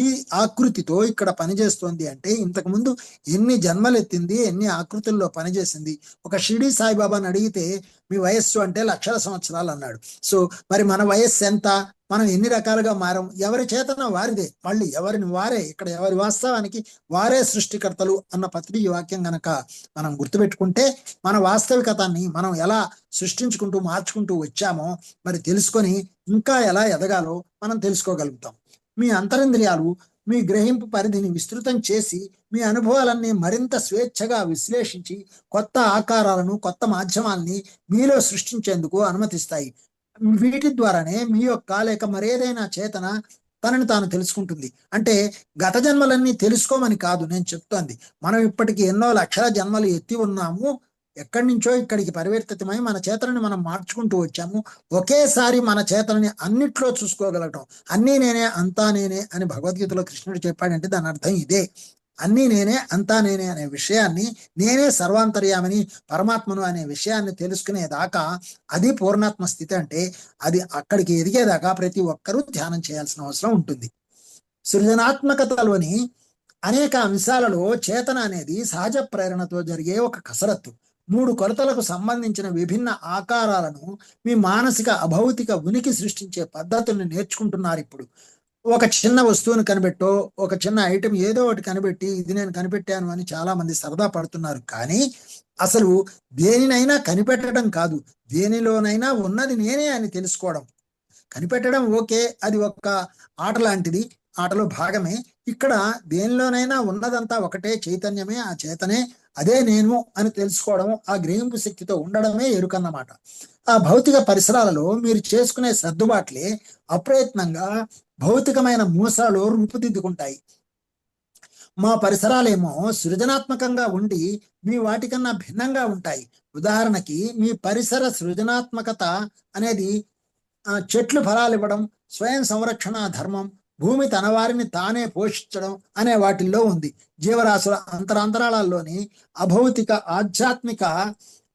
ఈ ఆకృతితో ఇక్కడ పనిచేస్తోంది అంటే ఇంతకుముందు ఎన్ని జన్మలెత్తింది, ఎన్ని ఆకృతుల్లో పనిచేసింది. ఒక షిరిడి సాయిబాబాని అడిగితే మీ వయస్సు అంటే లక్షల సంవత్సరాలు అన్నాడు. సో మరి మన వయస్సు ఎంత? మనం ఎన్ని రకాలుగా మారం? ఎవరి చేతన వారిదే. మళ్ళీ ఎవరిని వారే, ఇక్కడ ఎవరి వాస్తవానికి వారే సృష్టికర్తలు అన్న పత్రిక వాక్యం గనక మనం గుర్తుపెట్టుకుంటే మన వాస్తవికతాన్ని మనం ఎలా సృష్టించుకుంటూ మార్చుకుంటూ వచ్చామో మరి తెలుసుకొని ఇంకా ఎలా ఎదగాలో మనం తెలుసుకోగలుగుతాం. మీ అంతరింద్రియాలు మీ గ్రహింపు పరిధిని విస్తృతం చేసి మీ అనుభవాలన్నీ మరింత స్వేచ్ఛగా విశ్లేషించి కొత్త ఆకారాలను, కొత్త మాధ్యమాల్ని మీలో సృష్టించేందుకు అనుమతిస్తాయి. వీటి ద్వారానే మీ యొక్క లేక మరేదైనా చేతన తనని తాను తెలుసుకుంటుంది. అంటే గత జన్మలన్నీ తెలుసుకోమని కాదు నేను చెప్తోంది. మనం ఇప్పటికి ఎన్నో లక్షల జన్మలు ఎత్తి ఉన్నాము. ఎక్కడి నుంచో ఇక్కడికి పరివర్తితమై మన చేతనని మనం మార్చుకుంటూ వచ్చాము. ఒకేసారి మన చేతనని అన్నిట్లో చూసుకోగలగటం, అన్నీ నేనే అంతా నేనే అని భగవద్గీతలో కృష్ణుడు చెప్పాడంటే దాని అర్థం ఇదే. అన్నీ నేనే అంతా నేనే అనే విషయాన్ని, నేనే సర్వాంతర్యామని పరమాత్మను అనే విషయాన్ని తెలుసుకునేదాకా అది పూర్ణాత్మ స్థితి. అంటే అది అక్కడికి ఎదిగేదాకా ప్రతి ఒక్కరూ ధ్యానం చేయాల్సిన అవసరం ఉంటుంది. సృజనాత్మకతలోని అనేక అంశాలలో చేతన అనేది సహజ ప్రేరణతో జరిగే ఒక కసరత్తు. 3 కొలతలకు సంబంధించిన విభిన్న ఆకారాలను మీ మానసిక అభౌతిక ఉనికి సృష్టించే పద్ధతుల్ని నేర్చుకుంటున్నారు ఇప్పుడు. ఒక చిన్న వస్తువును కనిపెట్టో, ఒక చిన్న ఐటెం ఏదో ఒకటి కనిపెట్టి ఇది నేను కనిపెట్టాను అని చాలా మంది సరదా పడుతున్నారు. కానీ అసలు దేనినైనా కనిపెట్టడం కాదు, దేనిలోనైనా ఉన్నది నేనే అని తెలుసుకోవడం. కనిపెట్టడం ఓకే, అది ఒక ఆట లాంటిది, ఆటలో భాగమే. ఇక్కడ దేనిలోనైనా ఉన్నదంతా ఒకటే చైతన్యమే, ఆ చేతనే, అదే నేను అని తెలుసుకోవడం, ఆ గ్రహింపు శక్తితో ఉండడమే ఎరుకన్నమాట. ఆ భౌతిక పరిసరాలలో మీరు చేసుకునే సర్దుబాట్లే అప్రయత్నంగా భౌతికమైన మూసాలు రూపుదిద్దుకుంటాయి. మా పరిసరాలేమో సృజనాత్మకంగా ఉండి మీ వాటికన్నా భిన్నంగా ఉంటాయి. ఉదాహరణకి మీ పరిసర సృజనాత్మకత అనేది చెట్లు ఫలాలు ఇవ్వడం, స్వయం సంరక్షణ ధర్మం, భూమి తన వారిని తానే పోషించడం అనే వాటిల్లో ఉంది. జీవరాశుల అంతరాంతరాళాల్లోని అభౌతిక, ఆధ్యాత్మిక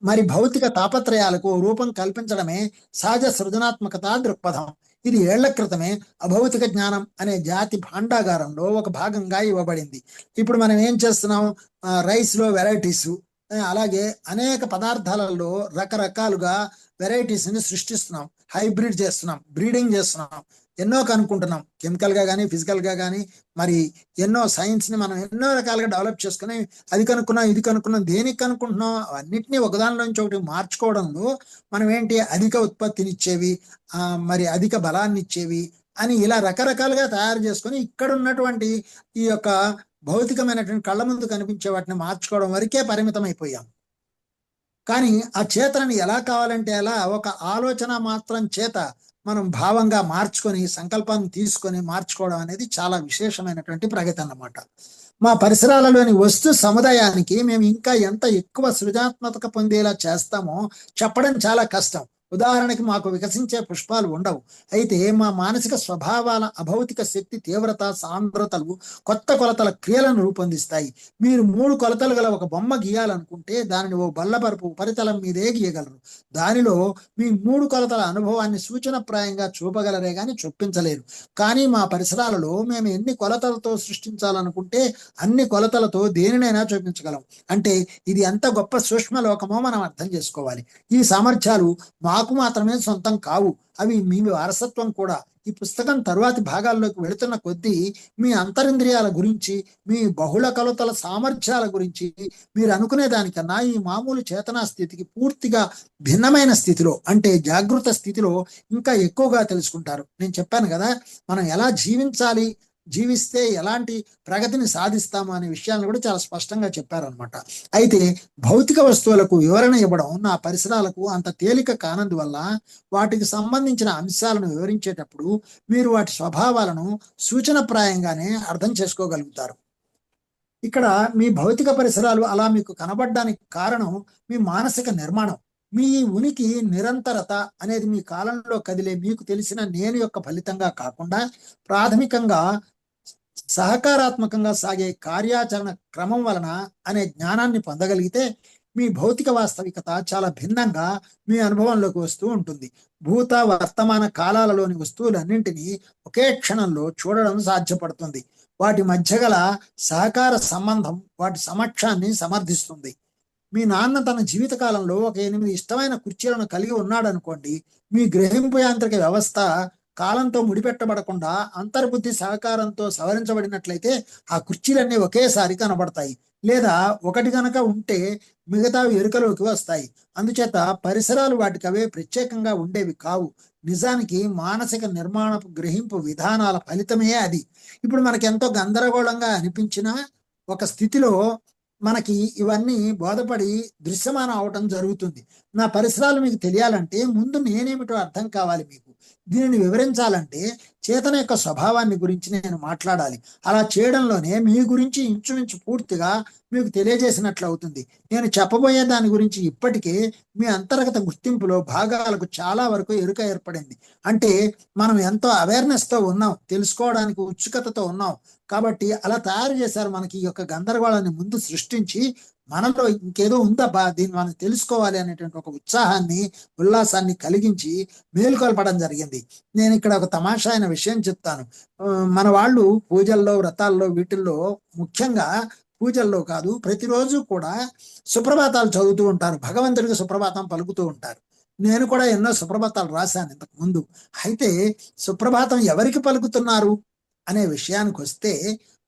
మరి భౌతిక తాపత్రయాలకు రూపం కల్పించడమే సహజ సృజనాత్మకత దృక్పథం. ఇది ఏళ్ల క్రితమే అభౌతిక జ్ఞానం అనే జాతి భాండాగారంలో ఒక భాగంగా ఇవ్వబడింది. ఇప్పుడు మనం ఏం చేస్తున్నాం? రైస్లో వెరైటీస్, అలాగే అనేక పదార్థాలలో రకరకాలుగా వెరైటీస్ని సృష్టిస్తున్నాం, హైబ్రిడ్ చేస్తున్నాం, బ్రీడింగ్ చేస్తున్నాం, ఎన్నో కనుక్కుంటున్నాం. కెమికల్గా కానీ ఫిజికల్గా కానీ మరి ఎన్నో సైన్స్ని మనం ఎన్నో రకాలుగా డెవలప్ చేసుకుని అది కనుక్కున్నాం, ఇది కనుక్కున్నాం. దేనికి కనుక్కుంటున్నాం? అన్నిటినీ ఒకదానిలోంచి ఒకటి మార్చుకోవడంలో మనం ఏంటి, అధిక ఉత్పత్తినిచ్చేవి, మరి అధిక బలాన్ని ఇచ్చేవి అని ఇలా రకరకాలుగా తయారు చేసుకొని ఇక్కడ ఉన్నటువంటి ఈ యొక్క భౌతికమైనటువంటి కళ్ళ ముందు కనిపించే వాటిని మార్చుకోవడం వరకే పరిమితం అయిపోయాం. కానీ ఆ చేతనని ఎలా కావాలంటే అలా ఒక ఆలోచన మాత్రం చేత మనం భావంగా మార్చుకొని, సంకల్పాన్ని తీసుకొని మార్చుకోవడం అనేది చాలా విశేషమైనటువంటి ప్రగతి అన్నమాట. మా పరిసరాలలోని వస్తు సముదాయానికి మేము ఇంకా ఎంత ఎక్కువ సృజనాత్మక పొందేలా చేస్తామో చెప్పడం చాలా కష్టం. ఉదాహరణకి మాకు వికసించే పుష్పాలు ఉండవు. అయితే మా మానసిక స్వభావాల అభౌతిక శక్తి తీవ్రత, సాంద్రతలు కొత్త కొలతల క్రియలను రూపొందిస్తాయి. మీరు 3 కొలతలు గల ఒక బొమ్మ గీయాలనుకుంటే దానిని ఓ బల్లబరుపు ఉపరితలం మీదే గీయగలరు. దానిలో మీ 3 కొలతల అనుభవాన్ని సూచనప్రాయంగా చూపగలరే గాని చొప్పించలేరు. కానీ మా పరిసరాలలో మేము ఎన్ని కొలతలతో సృష్టించాలనుకుంటే అన్ని కొలతలతో దేనినైనా చూపించగలం. అంటే ఇది ఎంత గొప్ప సూక్ష్మ లోకమో మనం అర్థం చేసుకోవాలి. ఈ సామర్థ్యాలు మాకు మాత్రమే సొంతం కావు, అవి మీ వారసత్వం కూడా. ఈ పుస్తకం తరువాతి భాగాల్లోకి వెళుతున్న కొద్దీ మీ అంతరింద్రియాల గురించి, మీ బహుళ కొలతల సామర్థ్యాల గురించి మీరు అనుకునే దానికన్నా ఈ మామూలు చేతనా స్థితికి పూర్తిగా భిన్నమైన స్థితిలో, అంటే జాగృత స్థితిలో ఇంకా ఎక్కువగా తెలుసుకుంటారు. నేను చెప్పాను కదా, మనం ఎలా జీవించాలి, జీవిస్తే ఎలాంటి ప్రగతిని సాధిస్తాము అనే విషయాలను కూడా చాలా స్పష్టంగా చెప్పారనమాట. అయితే భౌతిక వస్తువులకు వివరణ ఇవ్వడం నా పరిసరాలకు అంత తేలిక కానందువల్ల వాటికి సంబంధించిన అంశాలను వివరించేటప్పుడు మీరు వాటి స్వభావాలను సూచనప్రాయంగానే అర్థం చేసుకోగలుగుతారు. ఇక్కడ మీ భౌతిక పరిసరాలు అలా మీకు కనబడడానికి కారణం మీ మానసిక నిర్మాణం. మీ ఉనికి నిరంతరత అనేది మీ కాలంలో కదిలే మీకు తెలిసిన నేను యొక్క ఫలితంగా కాకుండా ప్రాథమికంగా సహకారాత్మకంగా సాగే కార్యాచరణ క్రమం వలన అనే జ్ఞానాన్ని పొందగలిగితే మీ భౌతిక వాస్తవికత చాలా భిన్నంగా మీ అనుభవంలోకి వస్తూ ఉంటుంది. భూత వర్తమాన కాలాలలోని వస్తువులన్నింటినీ ఒకే క్షణంలో చూడడం సాధ్యపడుతుంది. వాటి మధ్య గల సహకార సంబంధం వాటి సమక్షాన్ని సమర్థిస్తుంది. మీ నాన్న తన జీవితకాలంలో ఒక 8 ఇష్టమైన కుర్చీలను కలిగి ఉన్నాడు అనుకోండి. మీ గ్రహింపు యాంత్రిక వ్యవస్థ కాలంతో ముడిపెట్టబడకుండా అంతర్బుద్ధి సహకారంతో సవరించబడినట్లయితే ఆ కుర్చీలన్నీ ఒకేసారి కనబడతాయి. లేదా ఒకటి గనక ఉంటే మిగతావి ఎరుకలోకి వస్తాయి. అందుచేత పరిసరాలు వాటికి అవే ప్రత్యేకంగా ఉండేవి కావు. నిజానికి మానసిక నిర్మాణపు గ్రహింపు విధానాల ఫలితమే అది. ఇప్పుడు మనకి ఎంతో గందరగోళంగా అనిపించిన ఒక స్థితిలో మనకి ఇవన్నీ బోధపడి దృశ్యమానం అవటం జరుగుతుంది. నా పరిసరాలు మీకు తెలియాలంటే ముందు నేనేమిటో అర్థం కావాలి. మీకు దీనిని వివరించాలంటే చేతన యొక్క స్వభావాన్ని గురించి నేను మాట్లాడాలి. అలా చేయడంలోనే మీ గురించి ఇంచుమించు పూర్తిగా మీకు తెలియజేసినట్లు అవుతుంది. నేను చెప్పబోయే దాని గురించి ఇప్పటికే మీ అంతర్గత గుర్తింపులో భాగాలకు చాలా వరకు ఎరుక ఏర్పడింది. అంటే మనం ఎంతో అవేర్నెస్తో ఉన్నాం, తెలుసుకోవడానికి ఉత్సుకతతో ఉన్నాం. కాబట్టి అలా తయారు చేశారు మనకి ఈ యొక్క గందరగోళాన్ని ముందు సృష్టించి మనలో ఇంకేదో ఉందబ్బా దీన్ని మనం తెలుసుకోవాలి అనేటువంటి ఒక ఉత్సాహాన్ని, ఉల్లాసాన్ని కలిగించి మేలుకొల్పడం జరిగింది. నేను ఇక్కడ ఒక తమాషా అయిన విషయం చెప్తాను. మన వాళ్ళు పూజల్లో, వ్రతాల్లో, వీటిల్లో ముఖ్యంగా పూజల్లో కాదు, ప్రతిరోజు కూడా సుప్రభాతాలు చదువుతూ ఉంటారు. భగవంతుడికి సుప్రభాతం పలుకుతూ ఉంటారు. నేను కూడా ఎన్నో సుప్రభాతాలు రాశాను ఇంతకు ముందు. అయితే సుప్రభాతం ఎవరికి పలుకుతున్నారు అనే విషయానికి వస్తే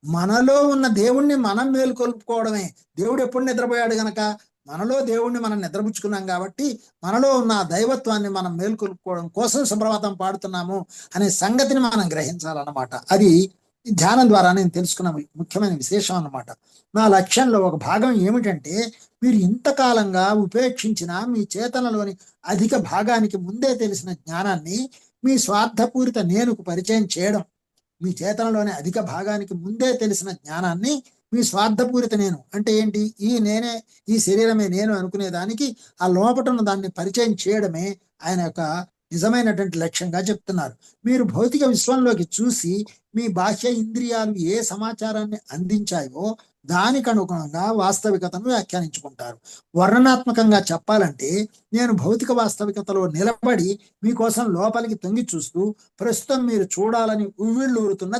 మనలో ఉన్న దేవుణ్ణి మనం మేలుకొల్పుకోవడమే. దేవుడు ఎప్పుడు నిద్రపోయాడు గనక మనలో దేవుణ్ణి మనం నిద్రపుచ్చుకున్నాం కాబట్టి మనలో ఉన్న దైవత్వాన్ని మనం మేలుకొల్పుకోవడం కోసం సుప్రభాతం పాడుతున్నాము అనే సంగతిని మనం గ్రహించాలన్నమాట. అది ధ్యానం ద్వారా నేను తెలుసుకున్న ముఖ్యమైన విశేషం అన్నమాట. నా లక్ష్యంలో ఒక భాగం ఏమిటంటే మీరు ఇంతకాలంగా ఉపేక్షించిన మీ చేతనలోని అధిక భాగానికి ముందే తెలిసిన జ్ఞానాన్ని మీ స్వార్థపూరిత నేనుకు పరిచయం చేయడం. మీ చేతనలోని అధిక భాగానికి ముందే తెలిసిన జ్ఞానాన్ని మీ స్వార్థపూరిత నేను అంటే ఏంటి, ఈ నేనే, ఈ శరీరమే నేను అనుకునే దానికి ఆ లోపట ఉన్న దాన్ని పరిచయం చేయడమే ఆయన యొక్క నిజమైనటువంటి లక్ష్యంగా చెప్తున్నారు. మీరు భౌతిక విశ్వంలోకి చూసి మీ బాహ్య ఇంద్రియాలు ఏ సమాచారాన్ని అందించాయో దానికి అనుగుణంగా వాస్తవికతను వ్యాఖ్యానించుకుంటారు. వర్ణనాత్మకంగా చెప్పాలంటే నేను భౌతిక వాస్తవికతలో నిలబడి మీకోసం లోపలికి తొంగి చూస్తూ ప్రస్తుతం మీరు చూడాలని ఉవ్విళ్ళూరుతున్న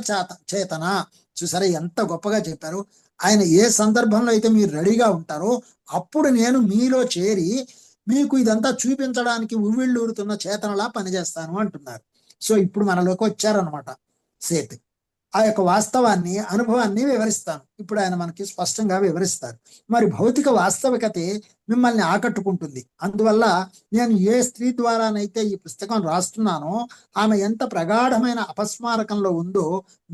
చేతన. చూసారా ఎంత గొప్పగా చెప్పారు. ఆయన ఏ సందర్భంలో అయితే మీరు రెడీగా ఉంటారో అప్పుడు నేను మీలో చేరి మీకు ఇదంతా చూపించడానికి ఉవ్విళ్ళూరుతున్న చేతనలా పనిచేస్తాను అంటున్నారు. సో ఇప్పుడు మనలోకి వచ్చారనమాట సేత్. ఆ యొక్క వాస్తవాన్ని, అనుభవాన్ని వివరిస్తాను. ఇప్పుడు ఆయన మనకి స్పష్టంగా వివరిస్తారు. మరి భౌతిక వాస్తవికతే మిమ్మల్ని ఆకట్టుకుంటుంది. అందువల్ల నేను ఏ స్త్రీ ద్వారానైతే ఈ పుస్తకం రాస్తున్నానో ఆమె ఎంత ప్రగాఢమైన అపస్మారకంలో ఉందో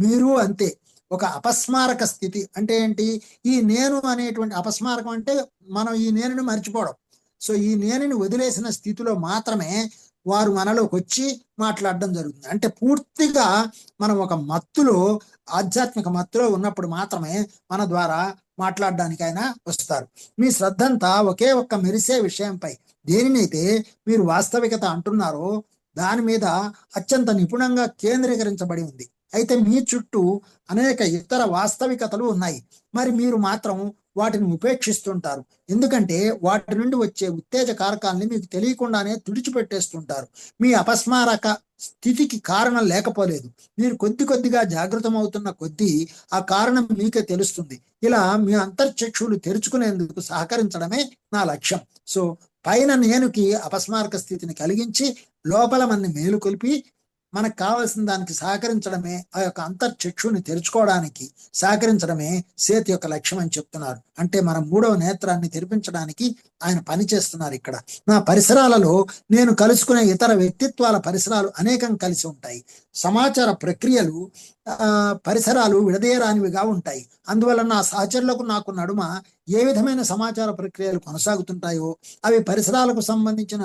మీరు అంతే. ఒక అపస్మారక స్థితి అంటే ఏంటి, ఈ నేను అనేటువంటి అపస్మారకం అంటే మనం ఈ నేనుని మర్చిపోవడం. సో ఈ నేనుని వదిలేసిన స్థితిలో మాత్రమే వారు మనలోకి వచ్చి మాట్లాడడం జరుగుతుంది. అంటే పూర్తిగా మనం ఒక మత్తులో, ఆధ్యాత్మిక మత్తులో ఉన్నప్పుడు మాత్రమే మన ద్వారా మాట్లాడడానికి ఆయన వస్తారు. మీ శ్రద్ధంతా ఒకే ఒక్క మెరిసే విషయంపై, దేనినైతే మీరు వాస్తవికత అంటున్నారో దాని మీద అత్యంత నిపుణంగా కేంద్రీకరించబడి ఉంది. అయితే మీ చుట్టూ అనేక ఇతర వాస్తవికతలు ఉన్నాయి. మరి మీరు మాత్రం వాటిని ఉపేక్షిస్తుంటారు. ఎందుకంటే వాటి నుండి వచ్చే ఉత్తేజ కారకాలని మీకు తెలియకుండానే తుడిచిపెట్టేస్తుంటారు. మీ అపస్మారక స్థితికి కారణం లేకపోలేదు. మీరు కొద్దిగా జాగృతమవుతున్న కొద్దీ ఆ కారణం మీకే తెలుస్తుంది. ఇలా మీ అంతర్చక్షులు తెరుచుకునేందుకు సహకరించడమే నా లక్ష్యం. సో పైన నేనుకి అపస్మారక స్థితిని కలిగించి లోపల మనని మేలుకొల్పి మనకు కావాల్సిన దానికి సహకరించడమే, ఆ యొక్క అంతర్చక్షుని తెరుచుకోవడానికి సహకరించడమే సేత్ యొక్క లక్ష్యం అని చెప్తున్నారు. అంటే మన మూడవ నేత్రాన్ని తెరిపించడానికి ఆయన పని చేస్తున్నారు. ఇక్కడ నా పరిసరాలలో నేను కలుసుకునే ఇతర వ్యక్తిత్వాల పరిసరాలు అనేకం కలిసి ఉంటాయి. సమాచార ప్రక్రియలు పరిసరాలు విడదీయరానివిగా ఉంటాయి. అందువల్ల నా సహచరులకు నాకు నడుమ ఏ విధమైన సమాచార ప్రక్రియలు కొనసాగుతుంటాయో అవి పరిసరాలకు సంబంధించిన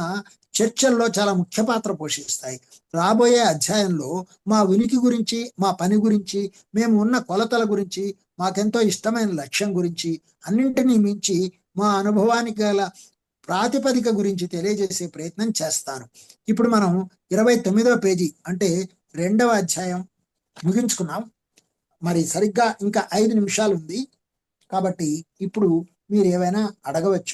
చర్చల్లో చాలా ముఖ్య పాత్ర పోషిస్తాయి. రాబోయే అధ్యాయంలో మా ఉనికి గురించి, మా పని గురించి, మేము ఉన్న కొలతల గురించి, మాకెంతో ఇష్టమైన లక్ష్యం గురించి, అన్నింటినీ మించి మా అనుభవానికి గల ప్రాతిపదిక గురించి తెలియజేసే ప్రయత్నం చేస్తాను. ఇప్పుడు మనం 29వ పేజీ అంటే 2వ అధ్యాయం ముగించుకున్నాం. మరి సరిగ్గా ఇంకా 5 నిమిషాలు ఉంది కాబట్టి ఇప్పుడు మీరు ఏమైనా అడగవచ్చు.